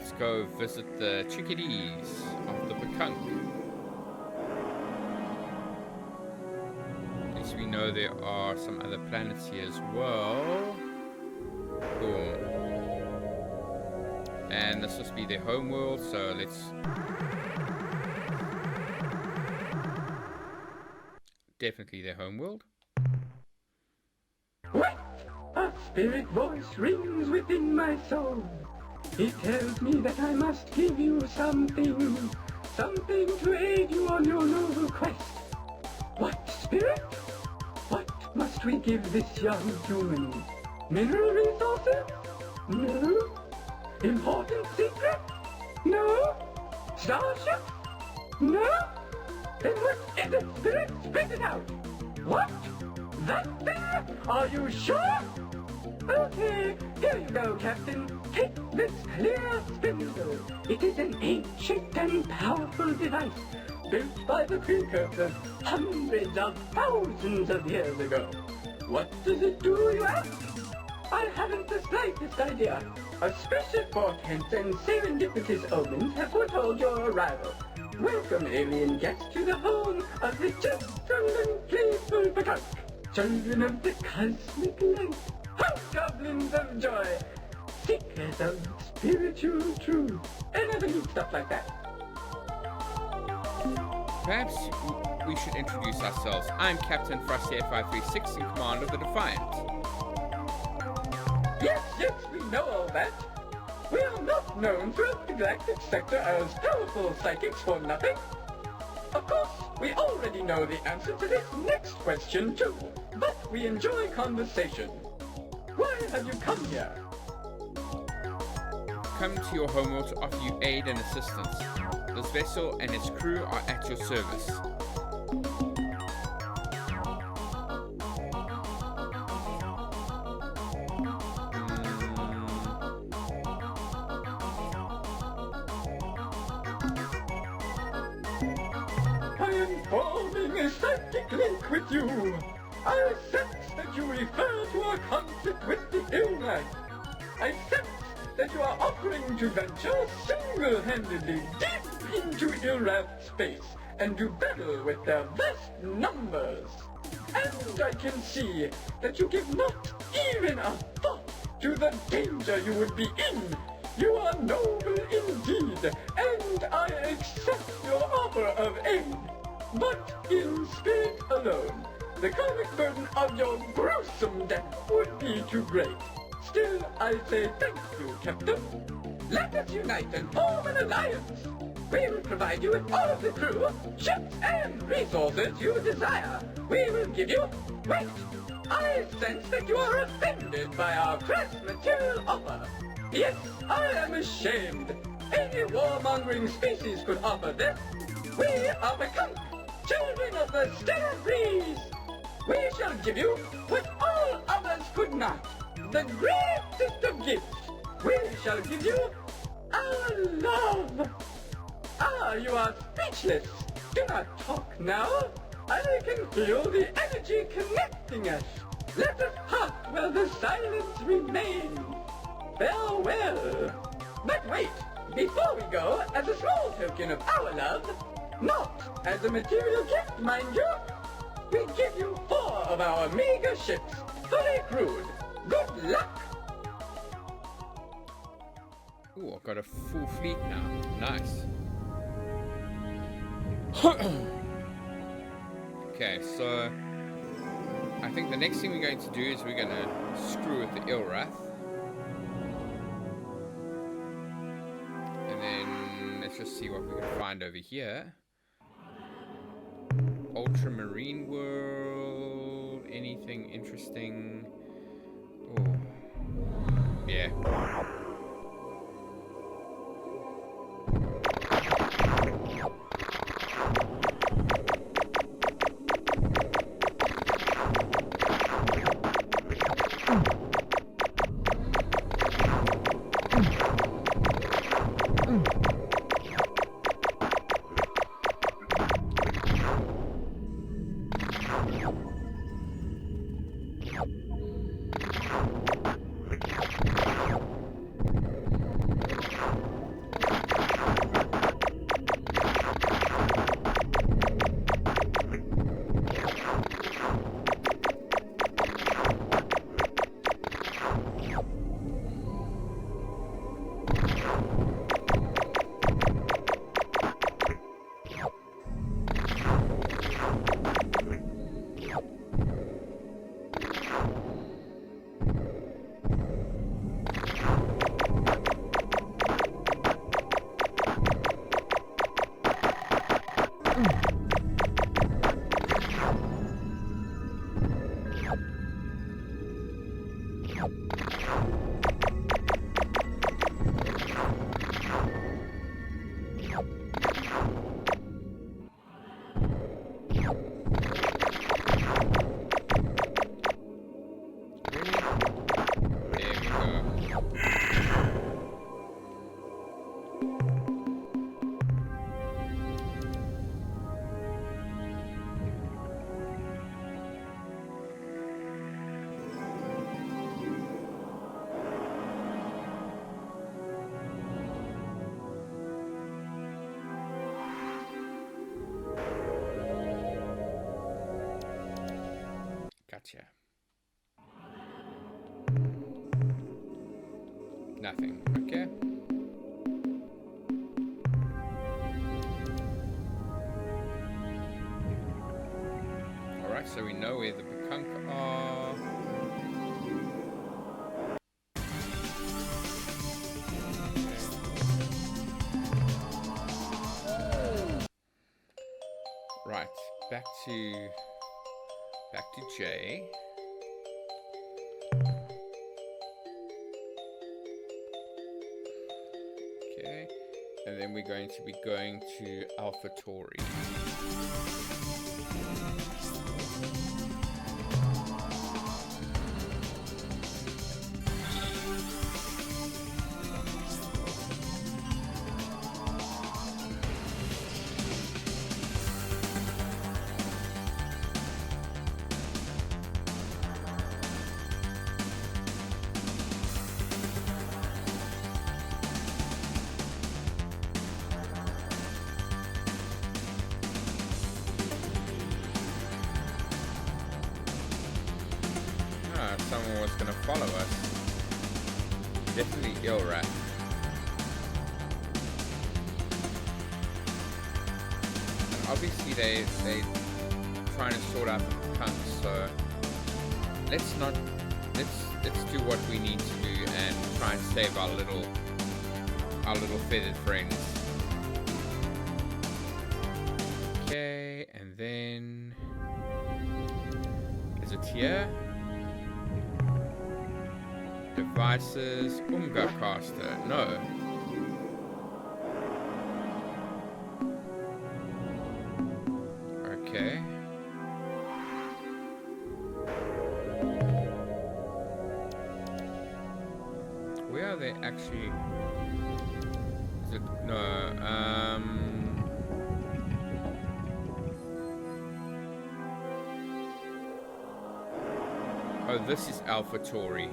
let's go visit the chickadees of the Bekunk. At least we know there are some other planets here as well. Boom. And this must be their homeworld, so let's... Definitely their homeworld. What? A spirit voice rings within my soul. It tells me that I must give you something to aid you on your noble quest. What, spirit? What must we give this young human? Mineral resources? No. Important secret? No. Starship? No. Then what is it, spirit? Spit it out. What? That thing? Are you sure? Okay, here you go, Captain. Take this clear spindle. It is an ancient and powerful device, built by the precursors hundreds of thousands of years ago. What does it do, you ask? I haven't the slightest idea. Auspicious portents and serendipitous omens have foretold your arrival. Welcome, alien guest, to the home of the gentle and playful Bekunk, children of the cosmic light, hobgoblins of joy, seekers of spiritual truth, and other neat stuff like that. Perhaps we should introduce ourselves. I'm Captain Frosty 536 in command of the Defiant. Yes, we know all that. We are not known throughout the galactic sector as powerful psychics for nothing. Of course, we already know the answer to this next question too, but we enjoy conversation. Why have you come here? Come to your homeworld to offer you aid and assistance. This vessel and its crew are at your service. I am forming a psychic link with you. I sense that you refer to our conflict with the Ur-Quan. I sense that you are offering to venture single-handedly deep into Ur-Quan space and do battle with their vast numbers. And I can see that you give not even a thought to the danger you would be in. You are noble indeed, and I accept your offer of aid. But in spirit alone, the karmic burden of your gruesome death would be too great. Still, I say thank you, Captain. Let us unite and form an alliance. We will provide you with all of the crew, ships, and resources you desire. We will give you... Wait! I sense that you are offended by our crass material offer. Yes, I am ashamed. Any warmongering species could offer this. We are Bekunk, children of the stellar breeze. We shall give you what all others could not. The greatest of gifts. We shall give you our love. Ah, you are speechless. Do not talk now. I can feel the energy connecting us. Let us part while the silence remains. Farewell. But wait, before we go, as a small token of our love, not as a material gift, mind you, we give you 4 of our meager ships, fully crewed. Good luck! Ooh, I've got a full fleet now. Nice. Okay, so I think the next thing we're going to do is we're going to screw with the Ilrath. And then let's just see what we can find over here. Ultramarine world. Anything interesting? Oh, yeah. here? Nothing. Okay. Alright, so we know where the Bekunk are. Right, back to J. Okay, and then we're going to be going to Alpha Tauri. Someone was going to follow us. Definitely Ur-Rat. And obviously they trying to sort out the Bekunk, so let's do what we need to do and try and save our little feathered friends. Okay, and then is it here? Devices, Caster. No. Okay. Where are they actually? Is it no? Oh, this is Alpha Tauri.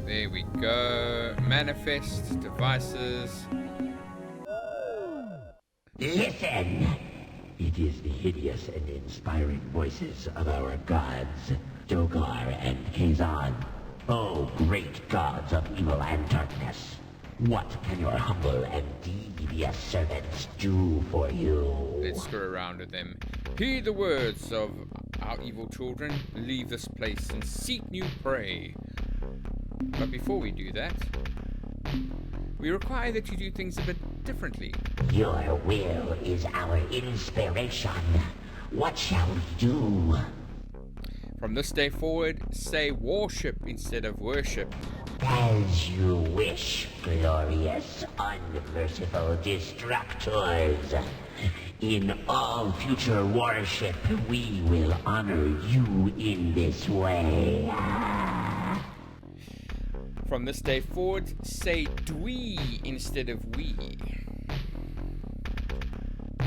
There we go. Manifest devices. Listen! It is the hideous and inspiring voices of our gods, Dogar and Kazan. Oh, great gods of evil and darkness. What can your humble and devious servants do for you? Let's screw around with them. Hear the words of our evil children. Leave this place and seek new prey. But before we do that, we require that you do things a bit differently. Your will is our inspiration. What shall we do? From this day forward, say worship instead of worship. As you wish, glorious, unmerciful destructors. In all future worship, we will honor you in this way. From this day forward, say dwee instead of we.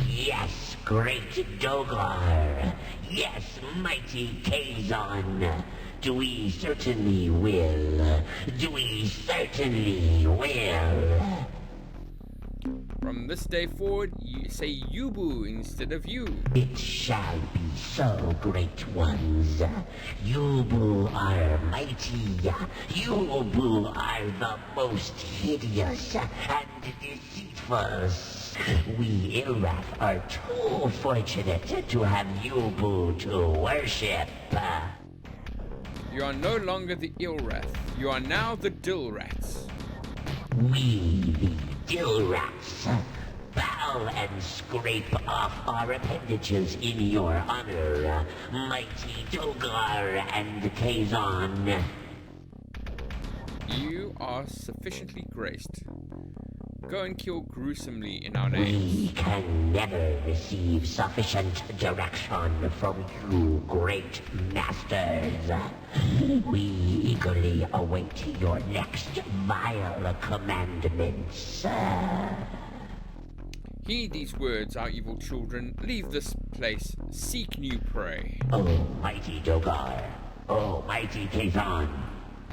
Yes, great Dogar. Yes, mighty Kazan. We certainly will. We certainly will. From this day forward, you say Yubu instead of you. It shall be so, great ones. Yubu are mighty. Yubu are the most hideous and deceitful. We Ilrath are too fortunate to have Yubu to worship. You are no longer the Ilrath. You are now the Dilrats. We, the Dilrats, bow and scrape off our appendages in your honor, mighty Dogar and Kazan. You are sufficiently graced. go and kill gruesomely in our name. We can never receive sufficient direction from you, great masters. We eagerly await your next vile commandments. Heed these words, our evil children. Leave this place. Seek new prey. Oh, mighty Dogar. Oh, mighty Kazan.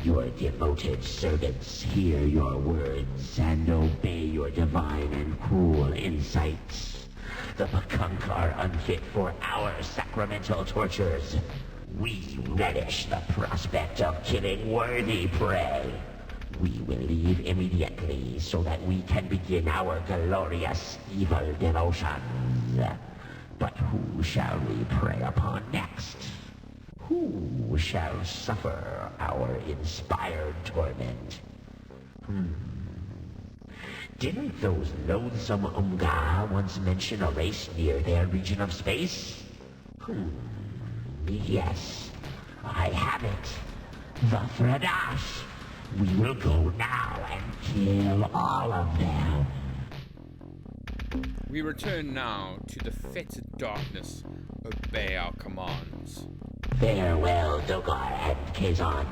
Your devoted servants hear your words and obey your divine and cruel insights. The Pakunk are unfit for our sacramental tortures. We relish the prospect of killing worthy prey. We will leave immediately so that we can begin our glorious evil devotions. But who shall we prey upon next? Who shall suffer our inspired torment? Didn't those loathsome Umga once mention a race near their region of space? Yes, I have it. The Fradash. We will go now and kill all of them. We return now to the fetid darkness. Obey our commands. Farewell, Dogar and Kazan.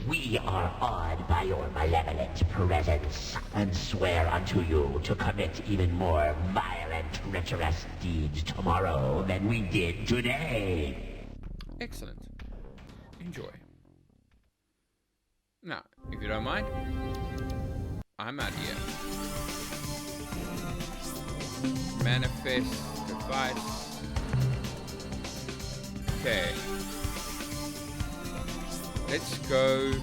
We are awed by your malevolent presence, and swear unto you to commit even more violent, treacherous deeds tomorrow than we did today. Excellent. Enjoy. Now, if you don't mind, I'm out here. Manifest device. Okay. Let's go to...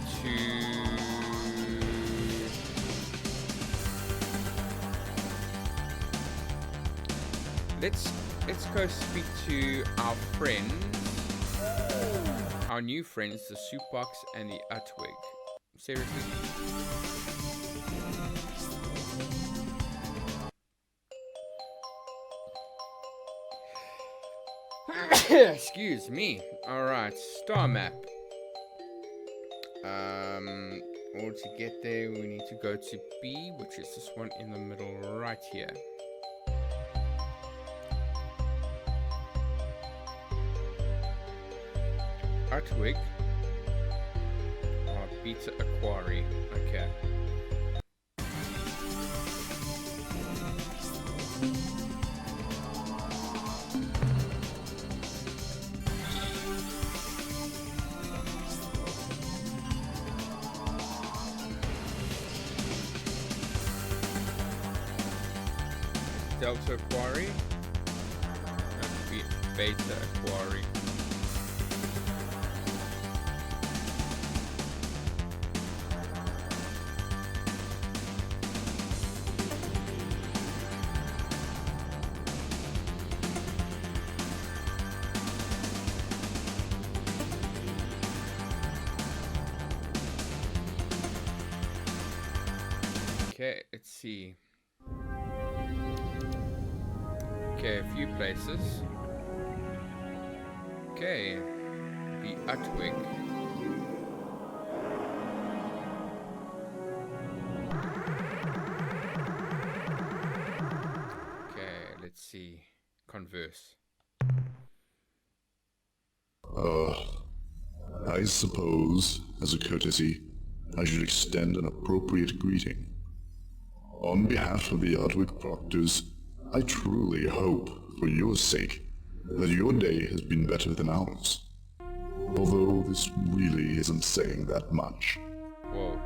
Let's go speak to our friends. Our new friends, the Soupbox and the Utwig. Seriously? Excuse me. Alright, star map. Or to get there, we need to go to B, which is this one in the middle right here. Utwig. Beta Aquari. Okay. Delta Aquari. Beta Aquari. Okay, let's see. Okay, a few places. Okay, the Utwig. Okay, let's see. Converse. I suppose, as a courtesy, I should extend an appropriate greeting. On behalf of the Utwig Proctors, I truly hope, for your sake, that your day has been better than ours. Although this really isn't saying that much. Whoa.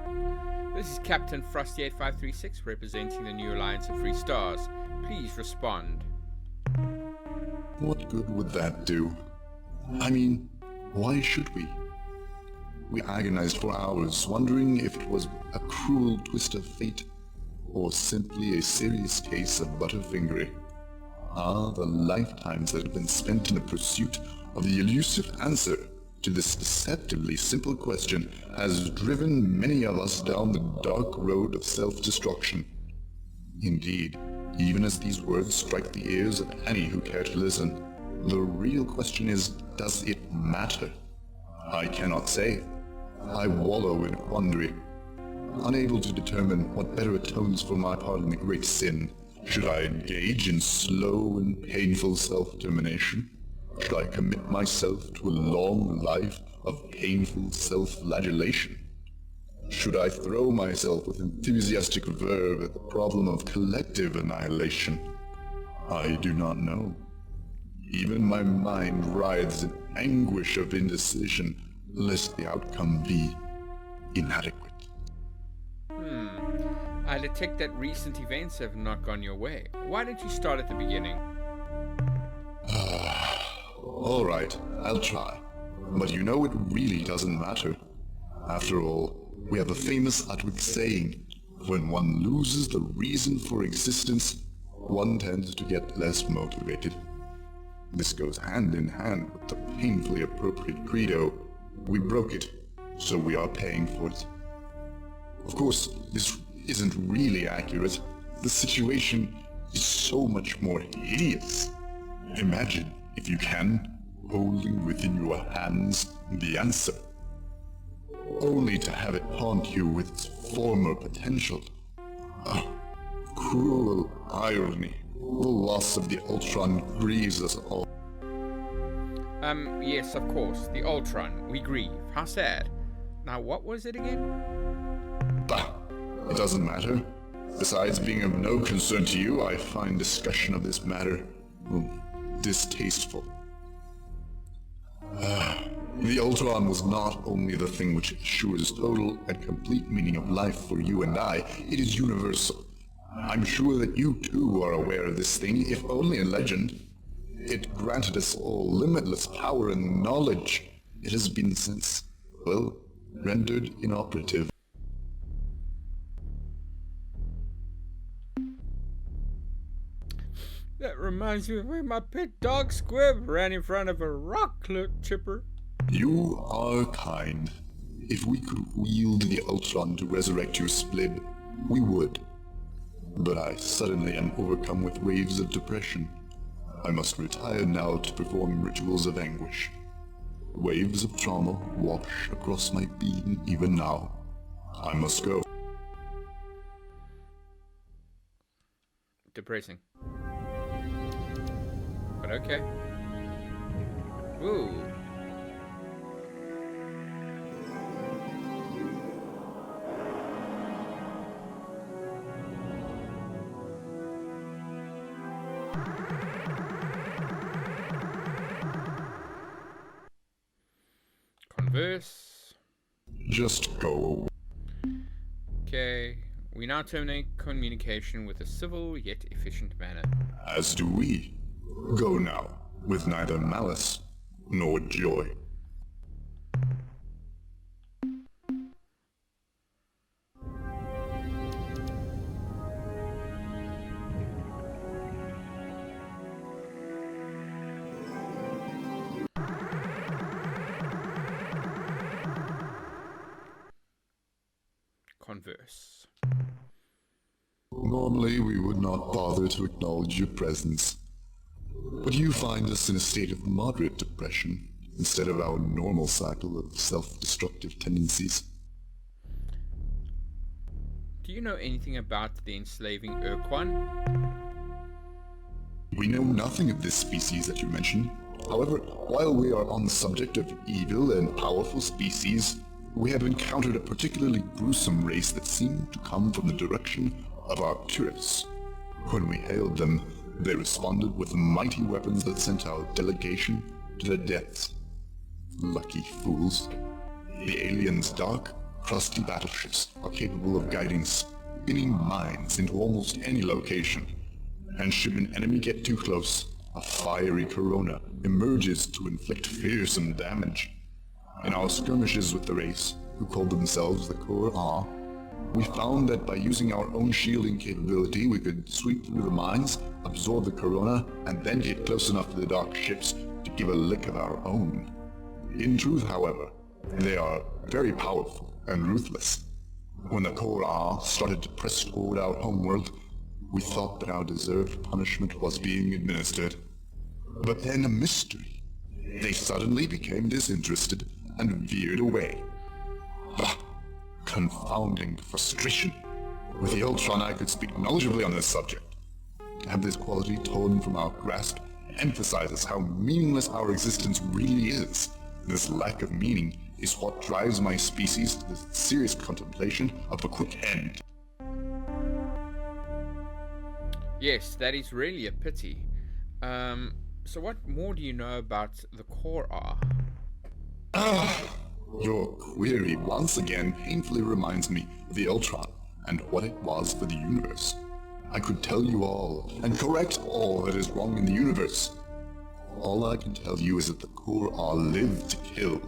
This is Captain Frosty8536 representing the New Alliance of Free Stars. Please respond. What good would that do? I mean, why should we? We agonized for hours, wondering if it was a cruel twist of fate, or simply a serious case of butterfingering. Ah, the lifetimes that have been spent in the pursuit of the elusive answer to this deceptively simple question has driven many of us down the dark road of self-destruction. Indeed, even as these words strike the ears of any who care to listen, the real question is, does it matter? I cannot say. I wallow in a quandary. unable to determine what better atones for my part in the great sin. Should I engage in slow and painful self-termination? Should I commit myself to a long life of painful self-flagellation? Should I throw myself with enthusiastic verve at the problem of collective annihilation? I do not know. Even my mind writhes in anguish of indecision, lest the outcome be inadequate. I detect that recent events have not gone your way. Why don't you start at the beginning? All right, I'll try. But you know it really doesn't matter. After all, we have a famous Atwick saying, when one loses the reason for existence, one tends to get less motivated. This goes hand in hand with the painfully appropriate credo, we broke it, so we are paying for it. Of course, this isn't really accurate. The situation is so much more hideous. Imagine, if you can, holding within your hands the answer, only to have it haunt you with its former potential. Ah, cruel irony. The loss of the Ultron grieves us all. Yes, of course, the Ultron. We grieve. How sad. Now, what was it again? Bah, it doesn't matter. Besides being of no concern to you, I find discussion of this matter distasteful. The Ultron was not only the thing which assures total and complete meaning of life for you and I, it is universal. I'm sure that you too are aware of this thing, if only in legend. It granted us all limitless power and knowledge. It has been since, well, rendered inoperative. That reminds me of when my pet dog Squib ran in front of a rock chipper. You are kind. If we could wield the Ultron to resurrect your splib, we would. But I suddenly am overcome with waves of depression. I must retire now to perform rituals of anguish. Waves of trauma wash across my being even now. I must go. Depressing. But okay. Ooh. Converse. Just go. Okay. We now terminate communication with a civil yet efficient manner. As do we. Go now, with neither malice nor joy. Converse. Normally we would not bother to acknowledge your presence. But you find us in a state of moderate depression, instead of our normal cycle of self-destructive tendencies. Do you know anything about the enslaving Ur-Quan? We know nothing of this species that you mention. However, while we are on the subject of evil and powerful species, we have encountered a particularly gruesome race that seemed to come from the direction of Arcturus. When we hailed them, they responded with mighty weapons that sent our delegation to their deaths. Lucky fools. The aliens' dark, crusty battleships are capable of guiding spinning mines into almost any location, and should an enemy get too close, a fiery corona emerges to inflict fearsome damage. In our skirmishes with the race, who called themselves the Ur-Quan, we found that by using our own shielding capability, we could sweep through the mines, absorb the corona, and then get close enough to the dark ships to give a lick of our own. In truth, however, they are very powerful and ruthless. When the Ur-Quan started to press toward our homeworld, we thought that our deserved punishment was being administered. But then a mystery. They suddenly became disinterested and veered away. Bah! confounding frustration. With the Ur-Quan, I could speak knowledgeably on this subject. To have this quality torn from our grasp emphasizes how meaningless our existence really is. This lack of meaning is what drives my species to the serious contemplation of a quick end. Yes, that is really a pity. So what more do you know about the core R? Your query once again painfully reminds me of the Ur-Quan and what it was for the universe. I could tell you all, and correct all that is wrong in the universe. All I can tell you is that the core R live to kill.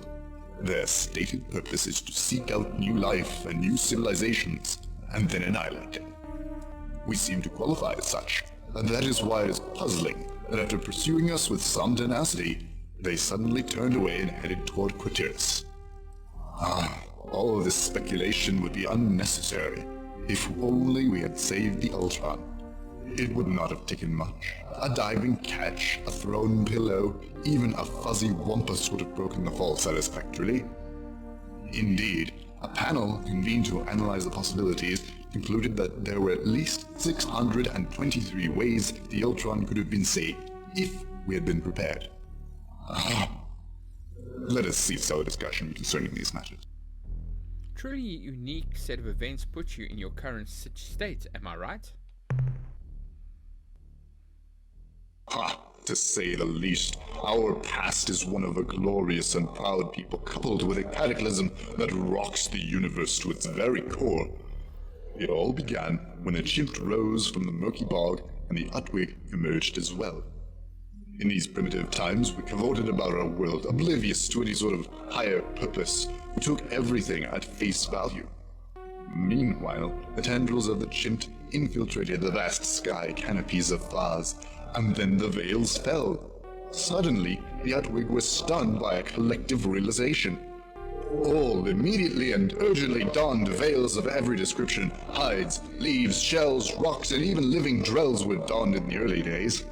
Their stated purpose is to seek out new life and new civilizations, and then annihilate them. We seem to qualify as such, and that is why it is puzzling that after pursuing us with some tenacity, they suddenly turned away and headed toward Quaterus. All of this speculation would be unnecessary if only we had saved the Ur-Quan. It would not have taken much. A diving catch, a thrown pillow, even a fuzzy wampus would have broken the fall satisfactorily. Indeed, a panel convened to analyze the possibilities concluded that there were at least 623 ways the Ur-Quan could have been saved if we had been prepared. Let us cease our discussion concerning these matters. Truly unique set of events put you in your current state, am I right? To say the least, our past is one of a glorious and proud people coupled with a cataclysm that rocks the universe to its very core. It all began when a chimp rose from the murky bog and the Utwig emerged as well. In these primitive times, we cavorted about our world, oblivious to any sort of higher purpose. We took everything at face value. Meanwhile, the tendrils of the chimp infiltrated the vast sky canopies of Vaz, and then the veils fell. Suddenly, the Utwig was stunned by a collective realization. All immediately and urgently donned veils of every description. Hides, leaves, shells, rocks, and even living drells were donned in the early days.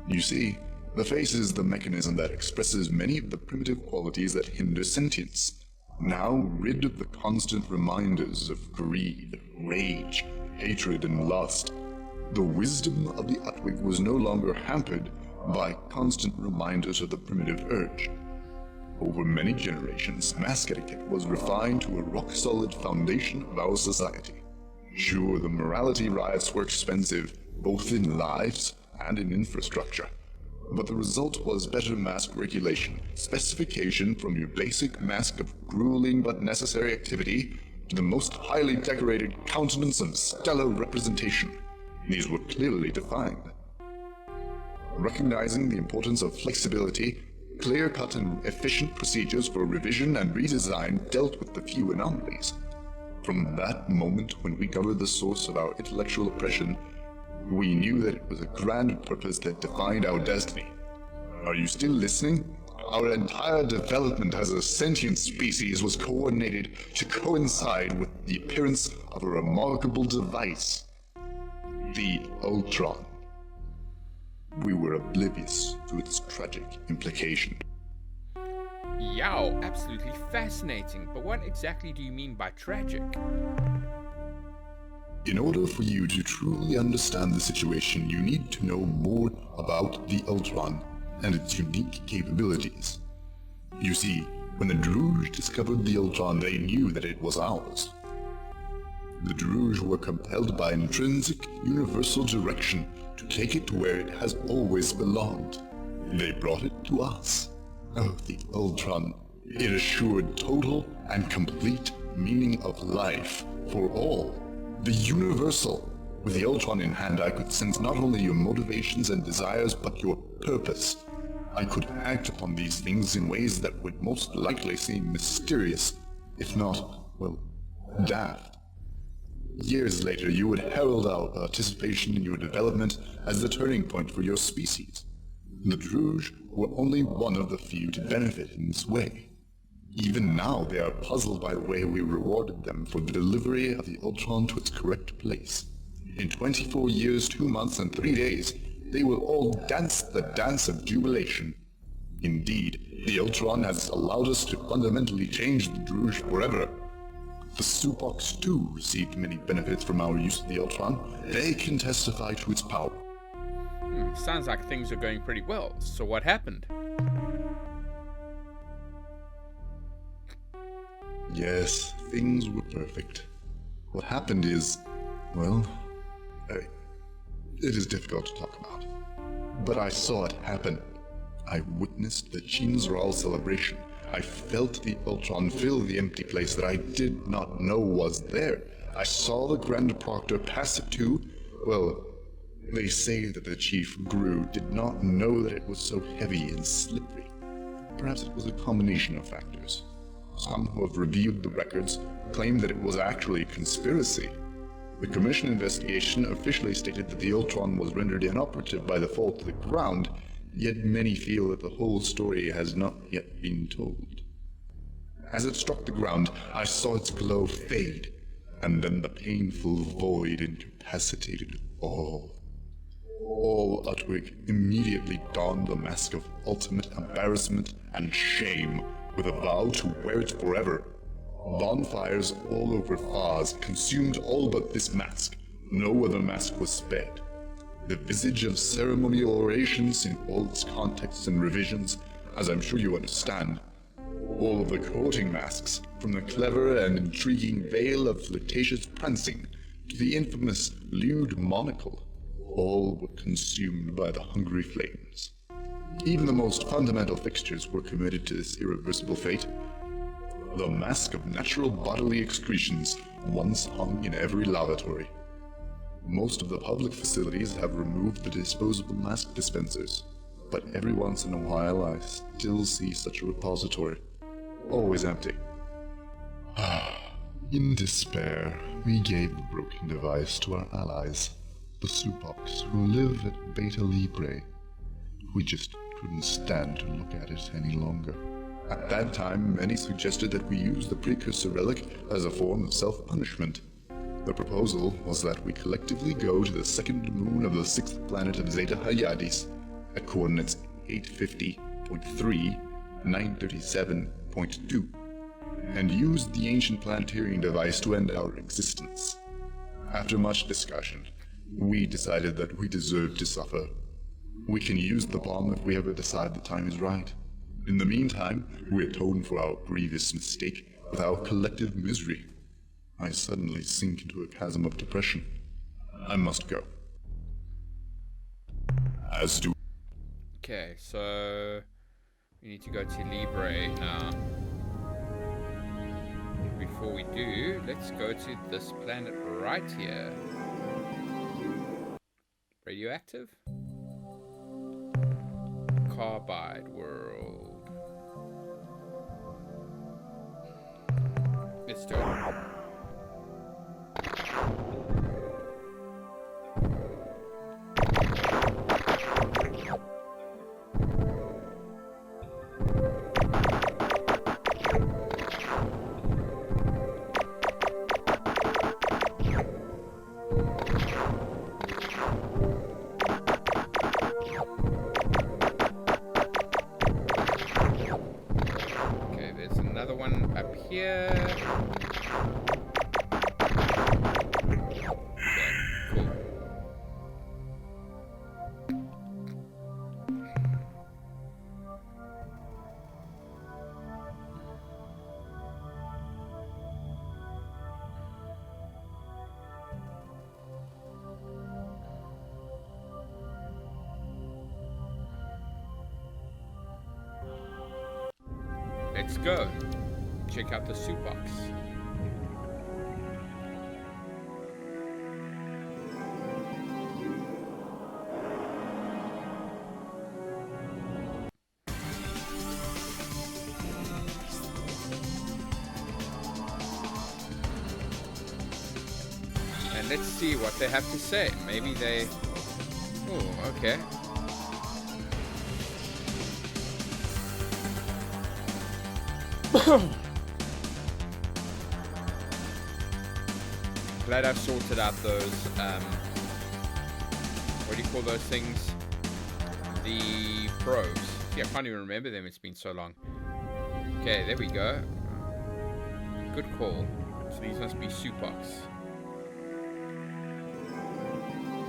You see, the face is the mechanism that expresses many of the primitive qualities that hinder sentience. Now rid of the constant reminders of greed, rage, hatred, and lust, the wisdom of the Utwig was no longer hampered by constant reminders of the primitive urge. Over many generations, mask etiquette was refined to a rock-solid foundation of our society. Sure, the morality riots were expensive, both in lives and in infrastructure. But the result was better mask regulation, specification from your basic mask of grueling but necessary activity to the most highly decorated countenance of stellar representation. These were clearly defined. Recognizing the importance of flexibility, clear-cut and efficient procedures for revision and redesign dealt with the few anomalies. From that moment when we covered the source of our intellectual oppression, we knew that it was a grand purpose that defined our destiny. Are you still listening? Our entire development as a sentient species was coordinated to coincide with the appearance of a remarkable device, the Ur-Quan. We were oblivious to its tragic implication. Yow, absolutely fascinating. But what exactly do you mean by tragic? In order for you to truly understand the situation, you need to know more about the Ur-Quan and its unique capabilities. You see, when the Druj discovered the Ur-Quan, they knew that it was ours. The Druj were compelled by intrinsic, universal direction to take it to where it has always belonged. They brought it to us. Oh, the Ur-Quan. It assured total and complete meaning of life for all. The universal. With the Ur-Quan in hand, I could sense not only your motivations and desires, but your purpose. I could act upon these things in ways that would most likely seem mysterious, if not, well, daft. Years later, you would herald our participation in your development as the turning point for your species. The Druj were only one of the few to benefit in this way. Even now, they are puzzled by the way we rewarded them for the delivery of the Ur-Quan to its correct place. In 24 years, 2 months, and 3 days, they will all dance the dance of jubilation. Indeed, the Ur-Quan has allowed us to fundamentally change the Druj forever. The Subox too received many benefits from our use of the Ur-Quan. They can testify to its power. Sounds like things are going pretty well. So what happened? Yes, things were perfect. What happened is, well, it is difficult to talk about. But I saw it happen. I witnessed the Unzervalt celebration. I felt the Ur-Quan fill the empty place that I did not know was there. I saw the Grand Proctor pass it to, well, they say that the Chief Gru did not know that it was so heavy and slippery. Perhaps it was a combination of factors. Some who have reviewed the records claim that it was actually a conspiracy. The Commission investigation officially stated that the Ur-Quan was rendered inoperative by the fall to the ground, yet many feel that the whole story has not yet been told. As it struck the ground, I saw its glow fade, and then the painful void incapacitated all. All Utwig immediately donned the mask of ultimate embarrassment and shame, with a vow to wear it forever. Bonfires all over Fars consumed all but this mask. No other mask was spared. The visage of ceremonial orations in all its contexts and revisions, as I'm sure you understand. All of the courting masks, from the clever and intriguing veil of flirtatious prancing to the infamous lewd monocle, all were consumed by the hungry flames. Even the most fundamental fixtures were committed to this irreversible fate. The mask of natural bodily excretions once hung in every lavatory. Most of the public facilities have removed the disposable mask dispensers, but every once in a while I still see such a repository, always empty. In despair, we gave the broken device to our allies, the Subox, who live at Beta Libre. We just couldn't stand to look at it any longer. At that time, many suggested that we use the precursor relic as a form of self-punishment. The proposal was that we collectively go to the second moon of the sixth planet of Zeta Hyades at coordinates 850.3, 937.2, and use the ancient planetarian device to end our existence. After much discussion, we decided that we deserved to suffer. We can use the bomb if we ever decide the time is right. In the meantime, we atone for our grievous mistake with our collective misery. I suddenly sink into a chasm of depression. I must go. As do... Okay, so we need to go to Libre now. Before we do, let's go to this planet right here. Radioactive? Carbide world. Let's do it. Let's go. Check out the Subox. And let's see what they have to say. Maybe they... Oh, okay. Glad I've sorted out those, what do you call those things? The probes. See, I can't even remember them, it's been so long. Okay, there we go. Good call. So these must be Supocs.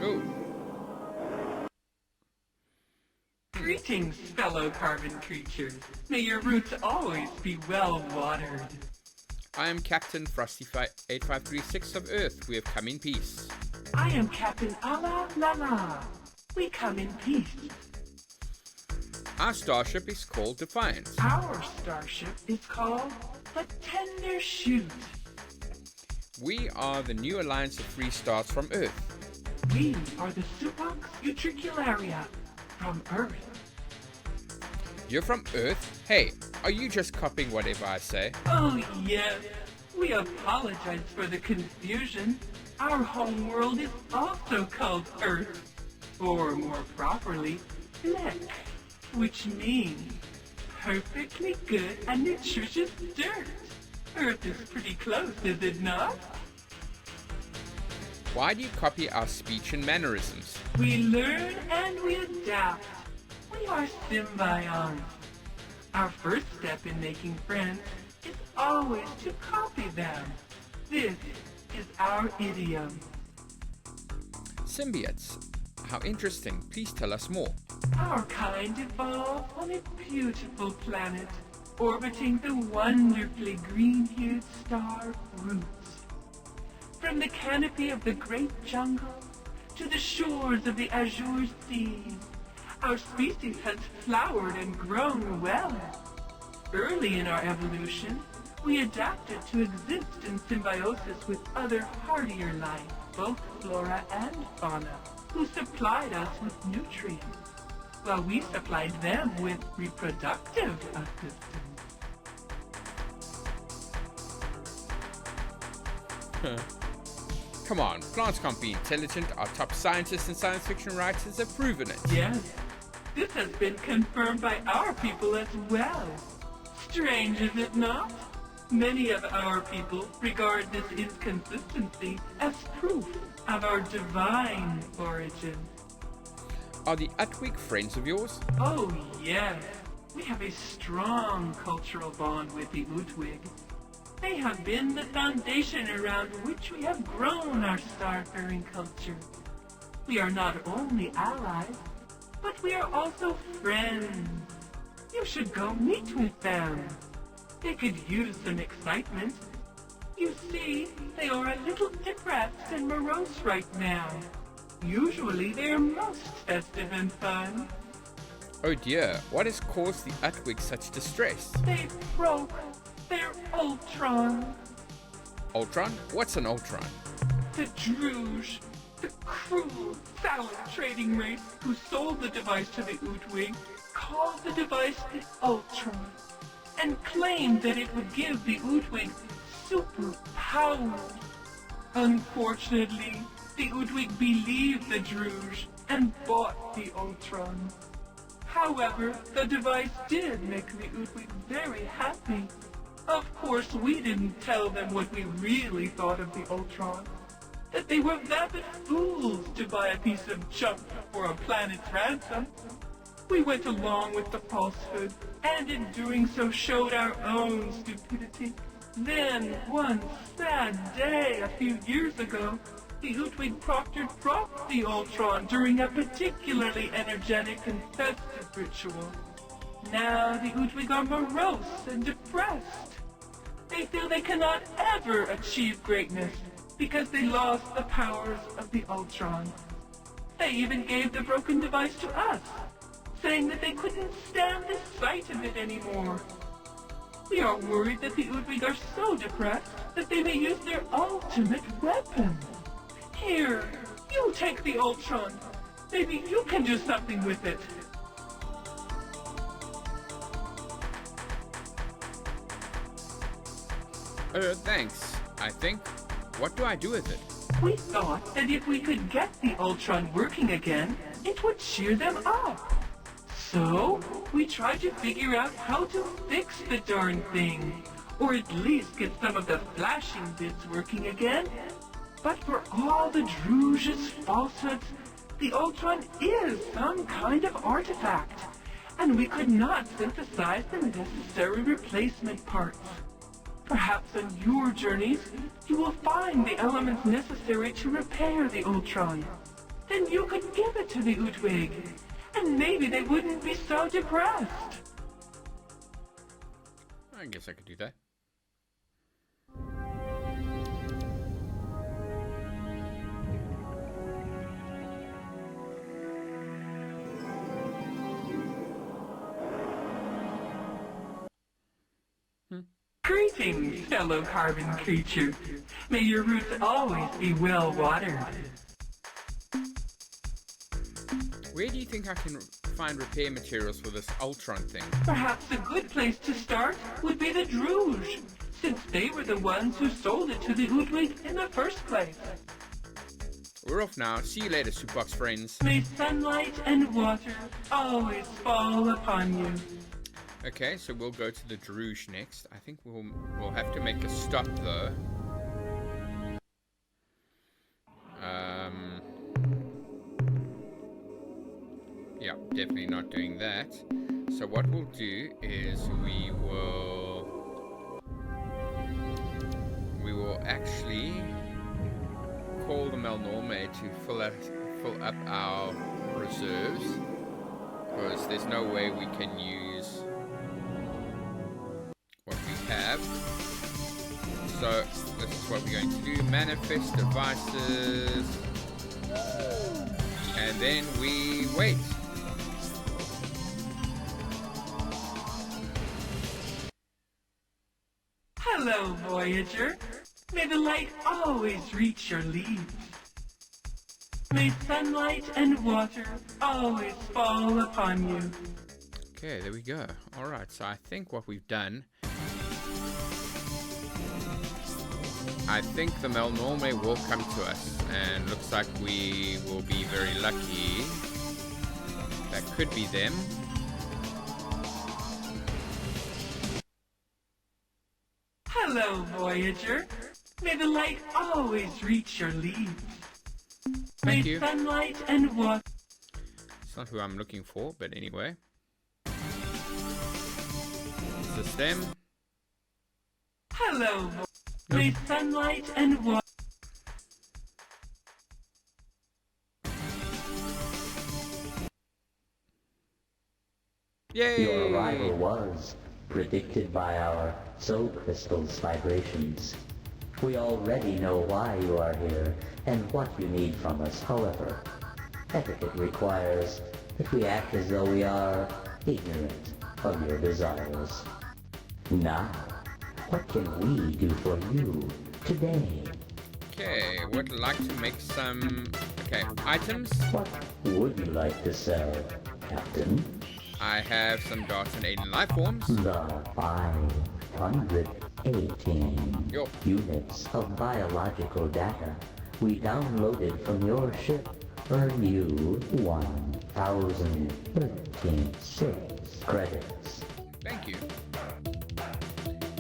Oh. Greetings, fellow carbon creatures. May your roots always be well watered. I am Captain Frosty8536 of Earth. We have come in peace. I am Captain Ala Lala. We come in peace. Our starship is called Defiance. Our starship is called the Tender Shoot. We are the new alliance of free stars from Earth. We are the Supocs Utricularia from Earth. You're from Earth? Hey, are you just copying whatever I say? Oh yes, we apologize for the confusion. Our home world is also called Earth, or more properly, Fleck, which means perfectly good and nutritious dirt. Earth is pretty close, is it not? Why do you copy our speech and mannerisms? We learn and we adapt. We are symbionts. Our first step in making friends is always to copy them. This is our idiom. Symbiotes. How interesting. Please tell us more. Our kind evolved on a beautiful planet, orbiting the wonderfully green-hued star Roots. From the canopy of the great jungle to the shores of the azure seas, our species has flowered and grown well. Early in our evolution, we adapted to exist in symbiosis with other hardier life, both flora and fauna, who supplied us with nutrients, while we supplied them with reproductive assistance. Come on, plants can't be intelligent. Our top scientists and science fiction writers have proven it. Yes, this has been confirmed by our people as well. Strange, is it not? Many of our people regard this inconsistency as proof of our divine origin. Are the Utwig friends of yours? Oh yes, we have a strong cultural bond with the Utwig. They have been the foundation around which we have grown our starfaring culture. We are not only allies, but we are also friends. You should go meet with them. They could use some excitement. You see, they are a little depressed and morose right now. Usually they are most festive and fun. Oh dear, what has caused the Utwig such distress? They broke their Ultron. Ultron? What's an Ultron? The Druge, the cruel, foul trading race who sold the device to the Utwig, called the device the Ultron, and claimed that it would give the Utwig superpowers. Unfortunately, the Utwig believed the Druge and bought the Ultron. However, the device did make the Utwig very happy. Of course, we didn't tell them what we really thought of the Ultron. That they were vapid fools to buy a piece of junk for a planet's ransom. We went along with the falsehood, and in doing so showed our own stupidity. Then, one sad day a few years ago, the Utwig Proctor dropped the Ultron during a particularly energetic and festive ritual. Now the Utwig are morose and depressed. They feel they cannot ever achieve greatness because they lost the powers of the Ultron. They even gave the broken device to us, saying that they couldn't stand the sight of it anymore. We are worried that the Utwig are so depressed that they may use their ultimate weapon. Here, you take the Ultron. Maybe you can do something with it. Thanks, I think. What do I do with it? We thought that if we could get the Ultron working again, it would cheer them up. So, we tried to figure out how to fix the darn thing, or at least get some of the flashing bits working again. But for all the Druge's falsehoods, the Ultron is some kind of artifact, and we could not synthesize the necessary replacement parts. Perhaps on your journeys, you will find the elements necessary to repair the Ultron. Then you could give it to the Utwig, and maybe they wouldn't be so depressed. I guess I could do that. Greetings, fellow carbon creatures. May your roots always be well watered. Where do you think I can find repair materials for this Ultron thing? Perhaps a good place to start would be the Druge, since they were the ones who sold it to the Udwig in the first place. We're off now. See you later, Soupbox friends. May sunlight and water always fall upon you. Okay, so we'll go to the Druge next. I think we'll have to make a stop though. Yeah, definitely not doing that. So what we'll do is we will actually call the Melnorme to fill up our reserves, because there's no way we can use what we have. So this is what we're going to do: manifest devices, and then we wait. Hello, Voyager. May the light always reach your leaves. May sunlight and water always fall upon you. Okay, there we go. Alright, so I think what we've done, I think the Melnorme will come to us, and looks like we will be very lucky. That could be them. Hello, Voyager. May the light always reach your leaves. May Thank you. sunlight and water... It's not who I'm looking for, but anyway. Is this them? Hello, May sunlight and water... Yay! Your arrival was predicted by our soul crystal's vibrations. We already know why you are here and what you need from us. However, etiquette requires that we act as though we are ignorant of your desires. Now, what can we do for you today? Okay, would like to make some... Okay, items. What would you like to sell, Captain? I have some data and alien life forms. The 518 Yo. units of biological data we downloaded from your ship earn you 1,036 credits. Thank you.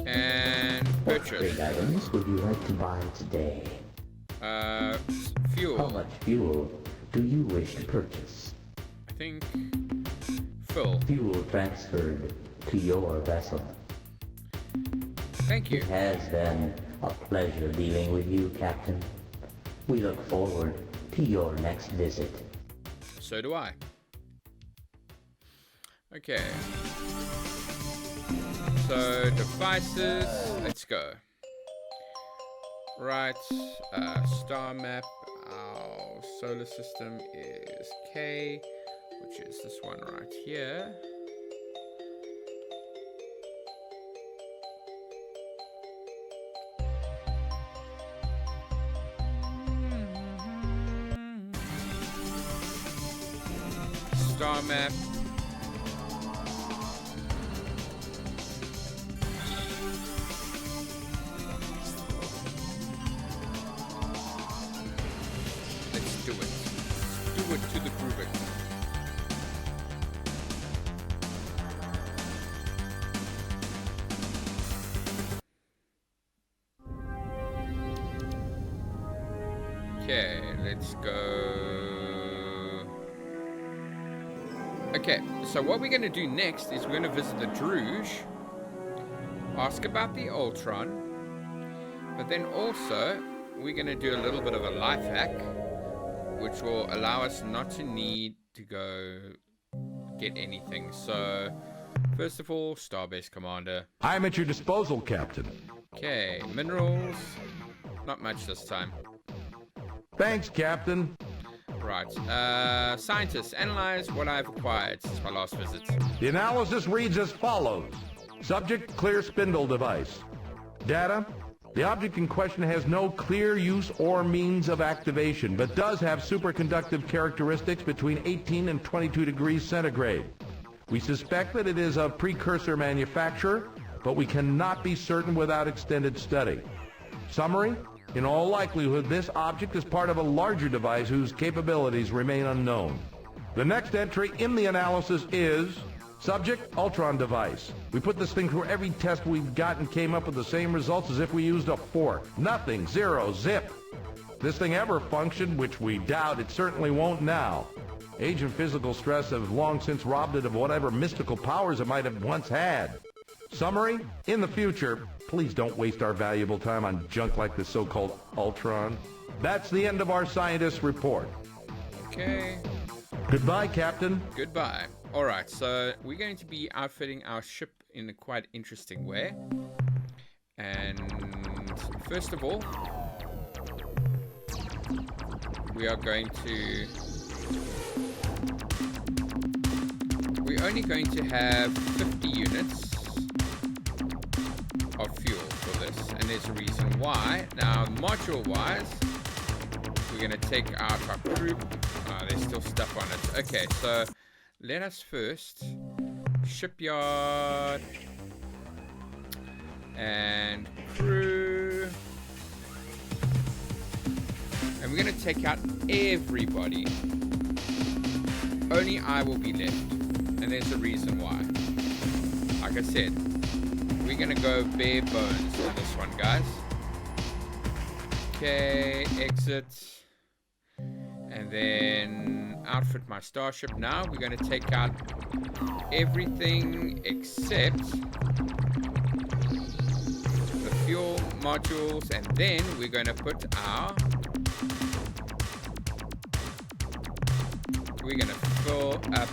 And What purchase. trade items would you like to buy today? How Fuel. much fuel do you wish to purchase? I think... Full. Fuel transferred to your vessel. Thank you. It has been a pleasure dealing with you, Captain. We look forward to your next visit. So do I. Okay. So, devices. Let's go. Right. Star map. Our solar system is K, which is this one right here. Star map. Let's do it. Do it to the prove it. Okay, let's go. Okay, so what we're going to do next is we're going to visit the Druge. ask about the Ur-Quan, but then also we're going to do a little bit of a life hack, which will allow us not to need to go get anything. So, first of all, Starbase Commander. I'm at your disposal, Captain. Okay, minerals. Not much this time. Thanks, Captain. Right. Scientists, analyze what I've acquired since my last visit. The analysis reads as follows. Subject, clear spindle device. Data, the object in question has no clear use or means of activation, but does have superconductive characteristics between 18 and 22 degrees centigrade. We suspect that it is a precursor manufacturer, but we cannot be certain without extended study. Summary, in all likelihood, this object is part of a larger device whose capabilities remain unknown. The next entry in the analysis is subject, Ur-Quan device. We put this thing through every test we've got and came up with the same results as if we used a fork. Nothing, zero, zip. If this thing ever functioned, which we doubt, it certainly won't now. Age and physical stress have long since robbed it of whatever mystical powers it might have once had. Summary, in the future, please don't waste our valuable time on junk like the so-called Ur-Quan. That's the end of our scientist's report. Okay. Goodbye, Captain. Goodbye. Alright, so we're going to be outfitting our ship in a quite interesting way. And first of all, we are going to... We're only going to have 50 units of fuel for this, and there's a reason why. Now, module-wise, we're going to take out our crew. There's still stuff on it. Okay, so let us first shipyard and crew, and we're going to take out everybody. Only I will be left, and there's a reason why. Like I said, we're going to go bare bones on this one, guys. Okay, exit. And then outfit my starship now. We're going to take out everything except the fuel modules. And then we're going to put our... We're going to fill up...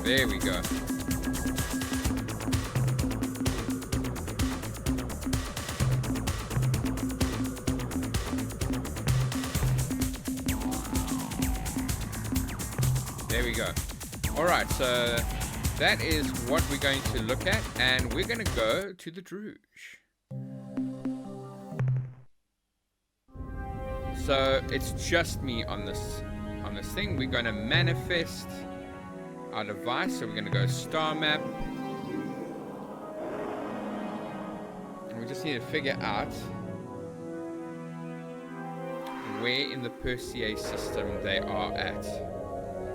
There we go. There we go. Alright, so that is what we're going to look at, and we're going to go to the Druge. So it's just me on this thing. We're going to manifest our device, so we're going to go star map, and we just need to figure out where in the Perseus system they are at.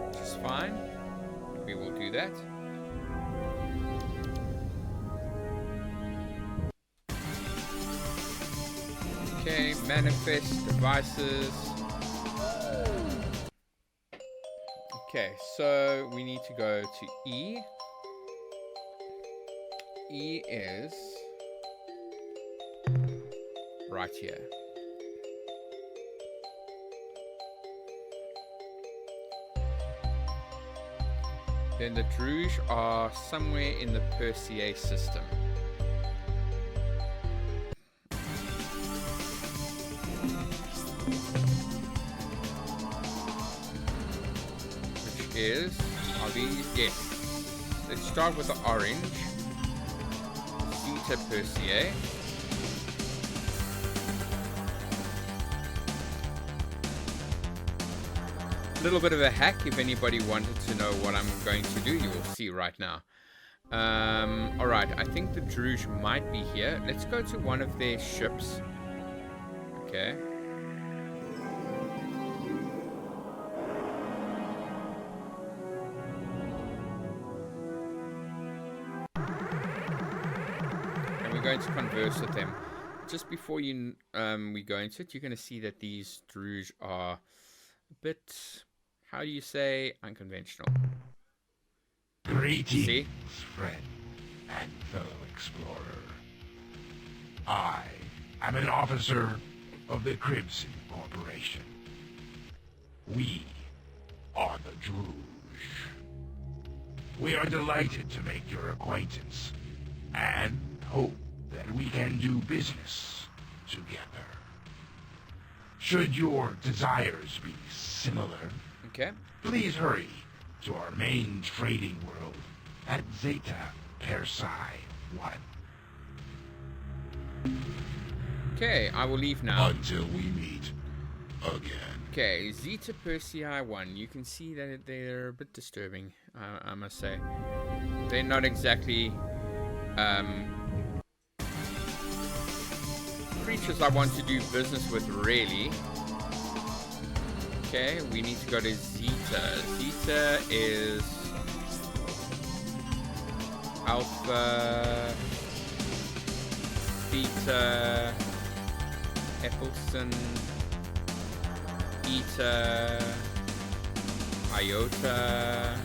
Which is fine, we will do that. Okay, manifest devices. Okay, so we need to go to E. E is right here. Then the Druge are somewhere in the Perseus system. Are these? Yes. Let's start with the orange. Theta Perseus. little bit of a hack. If anybody wanted to know what I'm going to do, you will see right now. Alright, I think the Druge might be here. Let's go to one of their ships. Okay. And we're going to converse with them. Just before we go into it, you're going to see that these Druge are a bit, how do you say, unconventional. Greetings, friend and fellow explorer. I am an officer of the Crimson Corporation. We are the Druge. We are delighted to make your acquaintance and hope that we can do business together. Should your desires be similar, okay, please hurry to our main trading world at Zeta Persei 1. Okay, I will leave now. Until we meet again. Okay, Zeta Persei 1. You can see that they're a bit disturbing, I must say. They're not exactly creatures I want to do business with, really. Okay, we need to go to Zeta. Zeta is Alpha, Theta, Epsilon, Eta, Iota.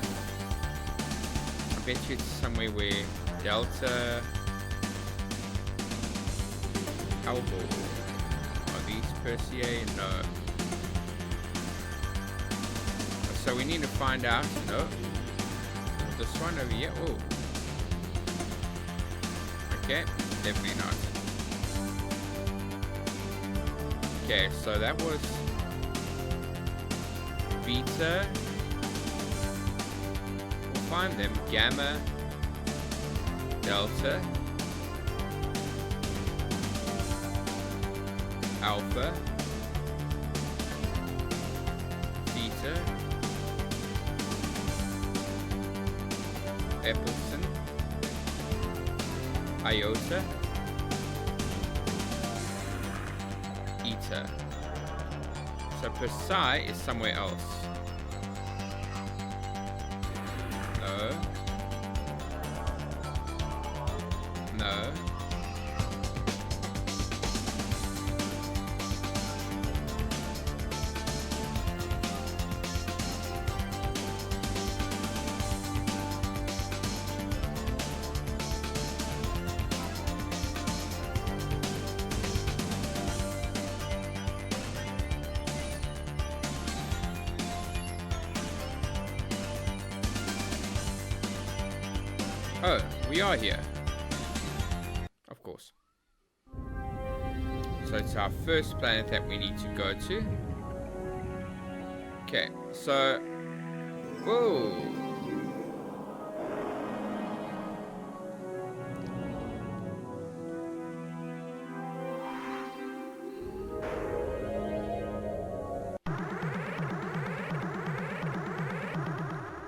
I bet you it's somewhere where Delta, Alpha. Are these Persei? No. So we need to find out. No. This one over here. Oh. Okay. Definitely not. Okay, so that was Beta. We'll find them. Gamma. Delta. Alpha. Theta. Epsilon, Iota, Eta. So Persei is somewhere else. No. No. Oh, we are here. Of course. So it's our first planet that we need to go to. Okay, so... Whoa!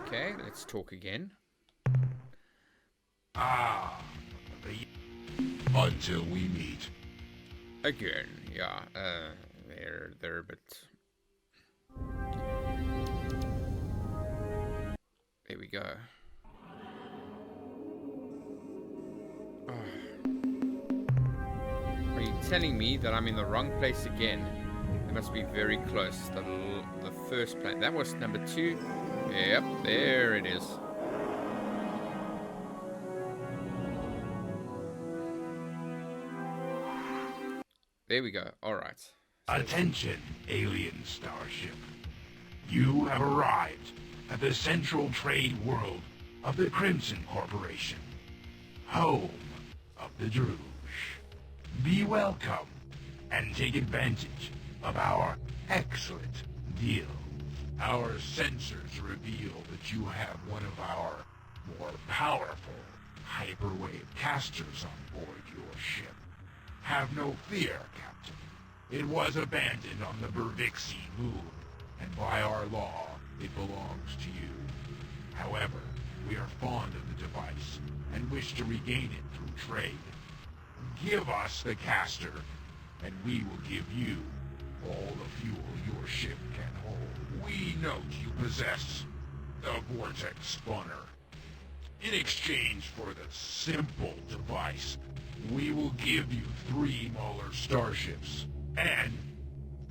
Okay, let's talk again. Until we meet again. Yeah, they're a bit. There we go. Oh. Are you telling me that I'm in the wrong place again? It must be very close. The first planet. That was number 2. Yep, there it is. There we go. All right. Attention, alien starship. You have arrived at the central trade world of the Crimson Corporation, home of the Druge. Be welcome and take advantage of our excellent deal. Our sensors reveal that you have one of our more powerful hyperwave casters on board your ship. Have no fear, Captain. It was abandoned on the Burvixi moon, and by our law, it belongs to you. However, we are fond of the device and wish to regain it through trade. Give us the caster, and we will give you all the fuel your ship can hold. We note you possess the vortex spawner. In exchange for the simple device, we will give you 3 Muller starships and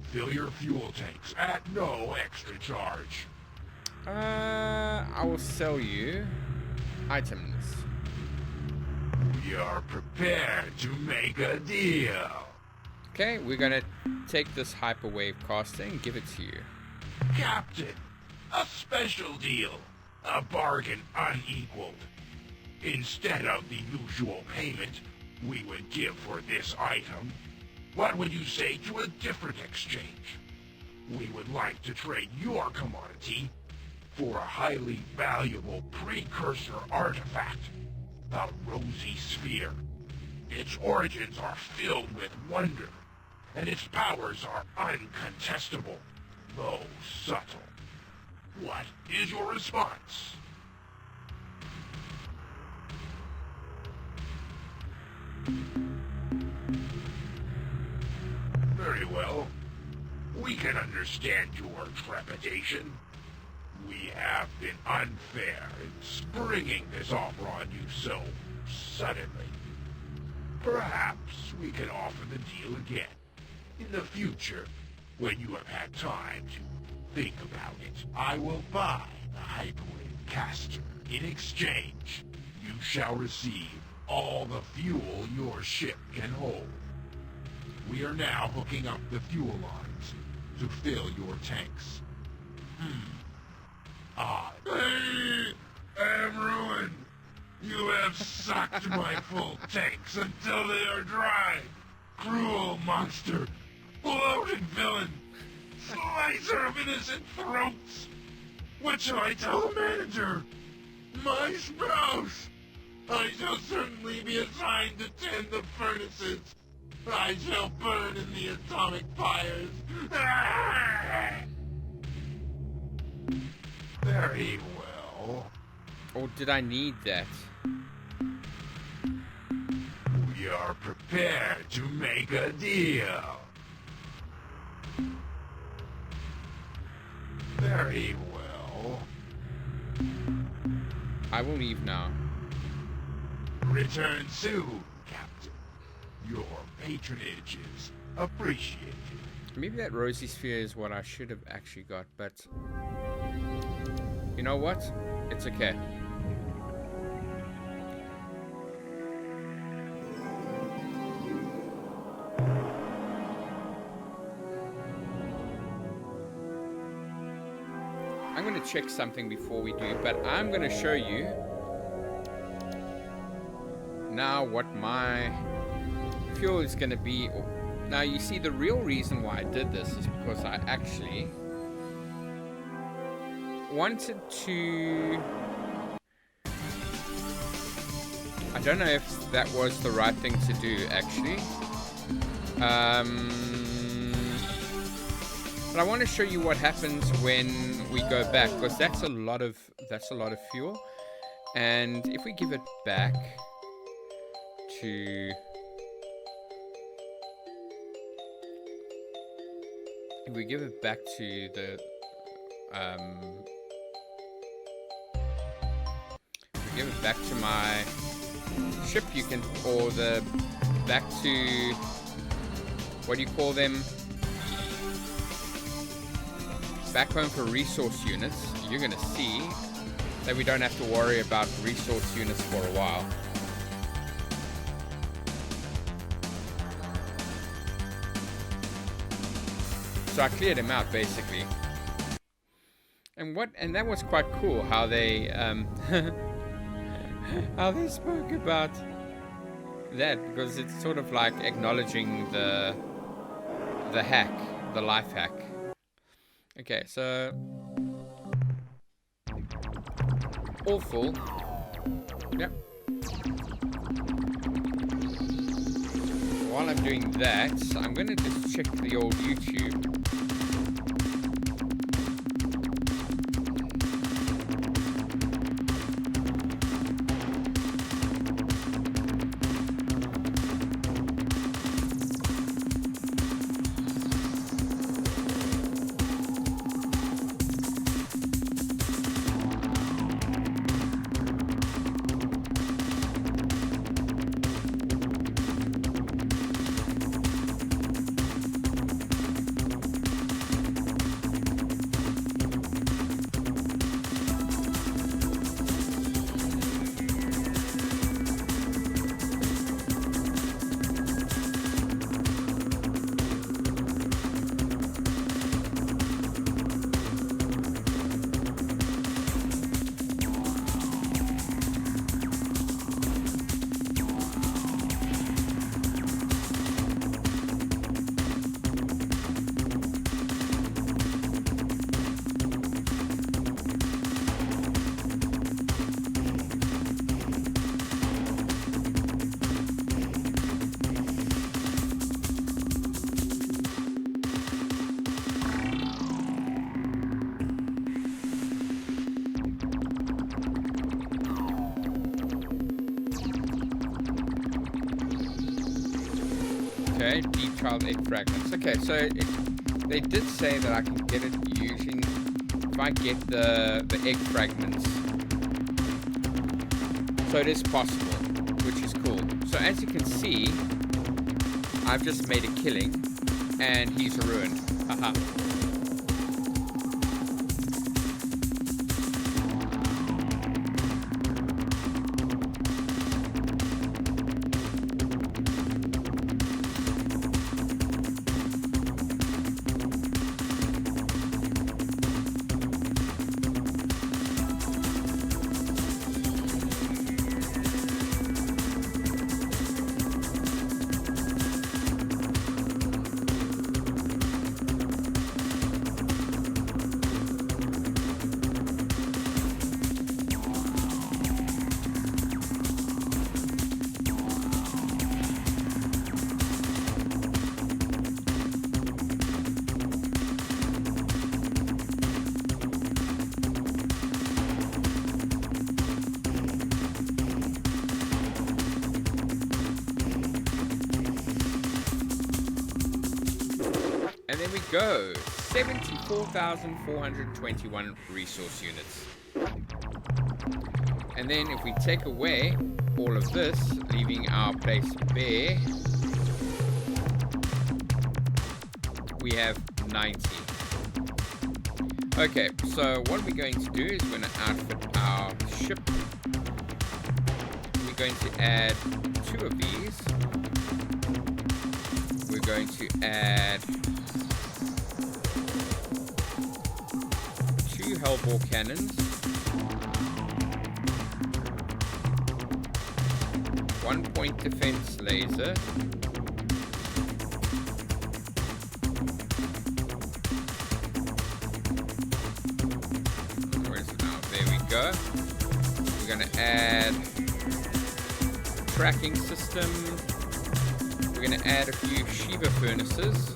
fill your fuel tanks at no extra charge. I will sell you items. We are prepared to make a deal. Okay, we're gonna take this hyperwave caster and give it to you. Captain, a special deal. A bargain unequaled. Instead of the usual payment we would give for this item, what would you say to a different exchange? We would like to trade your commodity for a highly valuable precursor artifact, the Rosy Sphere. Its origins are filled with wonder, and its powers are uncontestable, though subtle. What is your response? Very well. We can understand your trepidation. We have been unfair in springing this offer on you so suddenly. Perhaps we can offer the deal again in the future when you have had time to think about it. I will buy the hyperwave caster. In exchange, you shall receive all the fuel your ship can hold. We are now hooking up the fuel lines to fill your tanks. I am ruined. You have sucked my full tanks until they are dry. Cruel monster. Bloated villain. Slicer of innocent throats. What shall I tell the manager? My spouse. I shall certainly be assigned to tend the furnaces. I shall burn in the atomic fires. Very well. Or did I need that? We are prepared to make a deal. Very well. I will leave now. Return soon, Captain. Your patronage is appreciated. Maybe that Rosy Sphere is what I should have actually got, but you know what? It's okay. I'm going to check something before we do, but I'm going to show you now what my fuel is going to be. Now you see, the real reason why I did this is because I actually wanted to, I don't know if that was the right thing to do actually, but I want to show you what happens when we go back, because that's a lot of fuel. And if we give it back to, if we give it back to the give it back to my ship, you can, or the back to, what do you call them, back home for resource units, you're gonna see that we don't have to worry about resource units for a while. So I cleared him out basically. And that was quite cool how they how they spoke about that, because it's sort of like acknowledging the hack, the life hack. Okay, so all full. Yep. While I'm doing that, I'm gonna just check the old YouTube. Okay, deep child egg fragments. Okay, so they did say that I can get it using, if I get the egg fragments. So it is possible, which is cool. So as you can see, I've just made a killing, and he's ruined. Haha. And there we go, 74,421 resource units. And then if we take away all of this, leaving our place bare, we have 90. Okay, so what we're going to do is we're going to outfit our ship. We're going to add 2 of these. We're going to add 2 Hellbore cannons, 1 point defense laser, where is it now? There we go. We're going to add tracking system. We're going to add a few Shiva furnaces.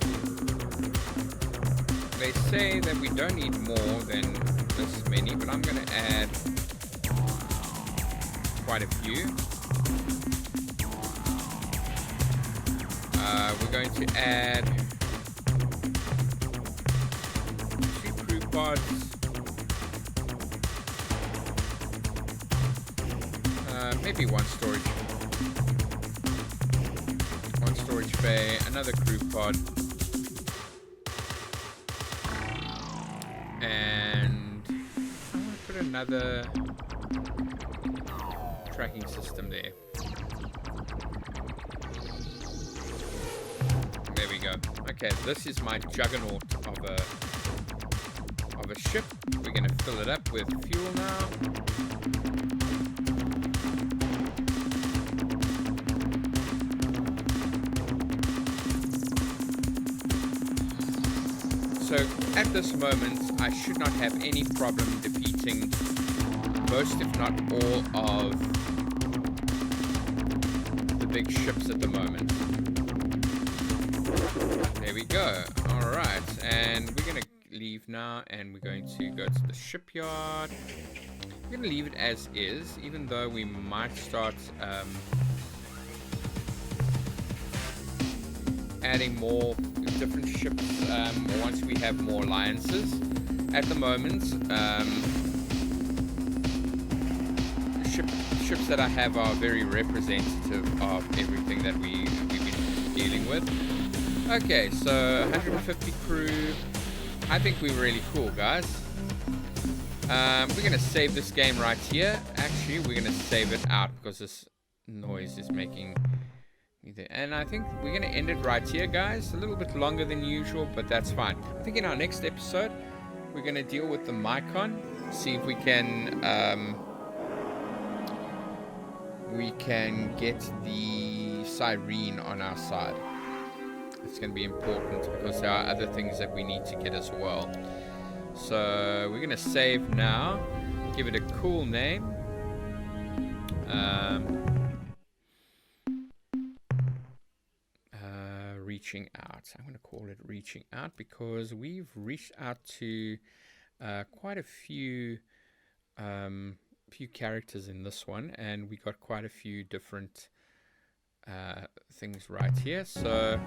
They say that we don't need more than this many, but I'm going to add quite a few. We're going to add 2 crew pods, maybe 1 storage bay, another crew pod, and I'm going to put another tracking system there. There we go. Okay, this is my juggernaut of a ship. We're going to fill it up with fuel now. So at this moment, I should not have any problem defeating most, if not all, of the big ships at the moment. There we go. Alright, and we're going to leave now, and we're going to go to the shipyard. We're going to leave it as is, even though we might start adding more different ships once we have more alliances. At the moment, ships that I have are very representative of everything that we've been dealing with. Okay, so 150 crew. I think we're really cool, guys. We're going to save this game right here. Actually, we're going to save it out because this noise is making... And I think we're going to end it right here, guys. A little bit longer than usual, but that's fine. I think in our next episode, we're going to deal with the Mycon. See if we can get the Cyrene on our side. It's going to be important because there are other things that we need to get as well. So we're going to save now. Give it a cool name. Reaching out. I'm going to call it reaching out because we've reached out to quite a few characters in this one, and we got quite a few different things right here. So,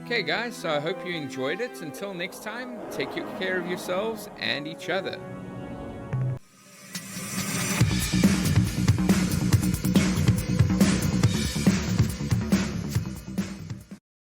okay, guys. So I hope you enjoyed it. Until next time, take care of yourselves and each other.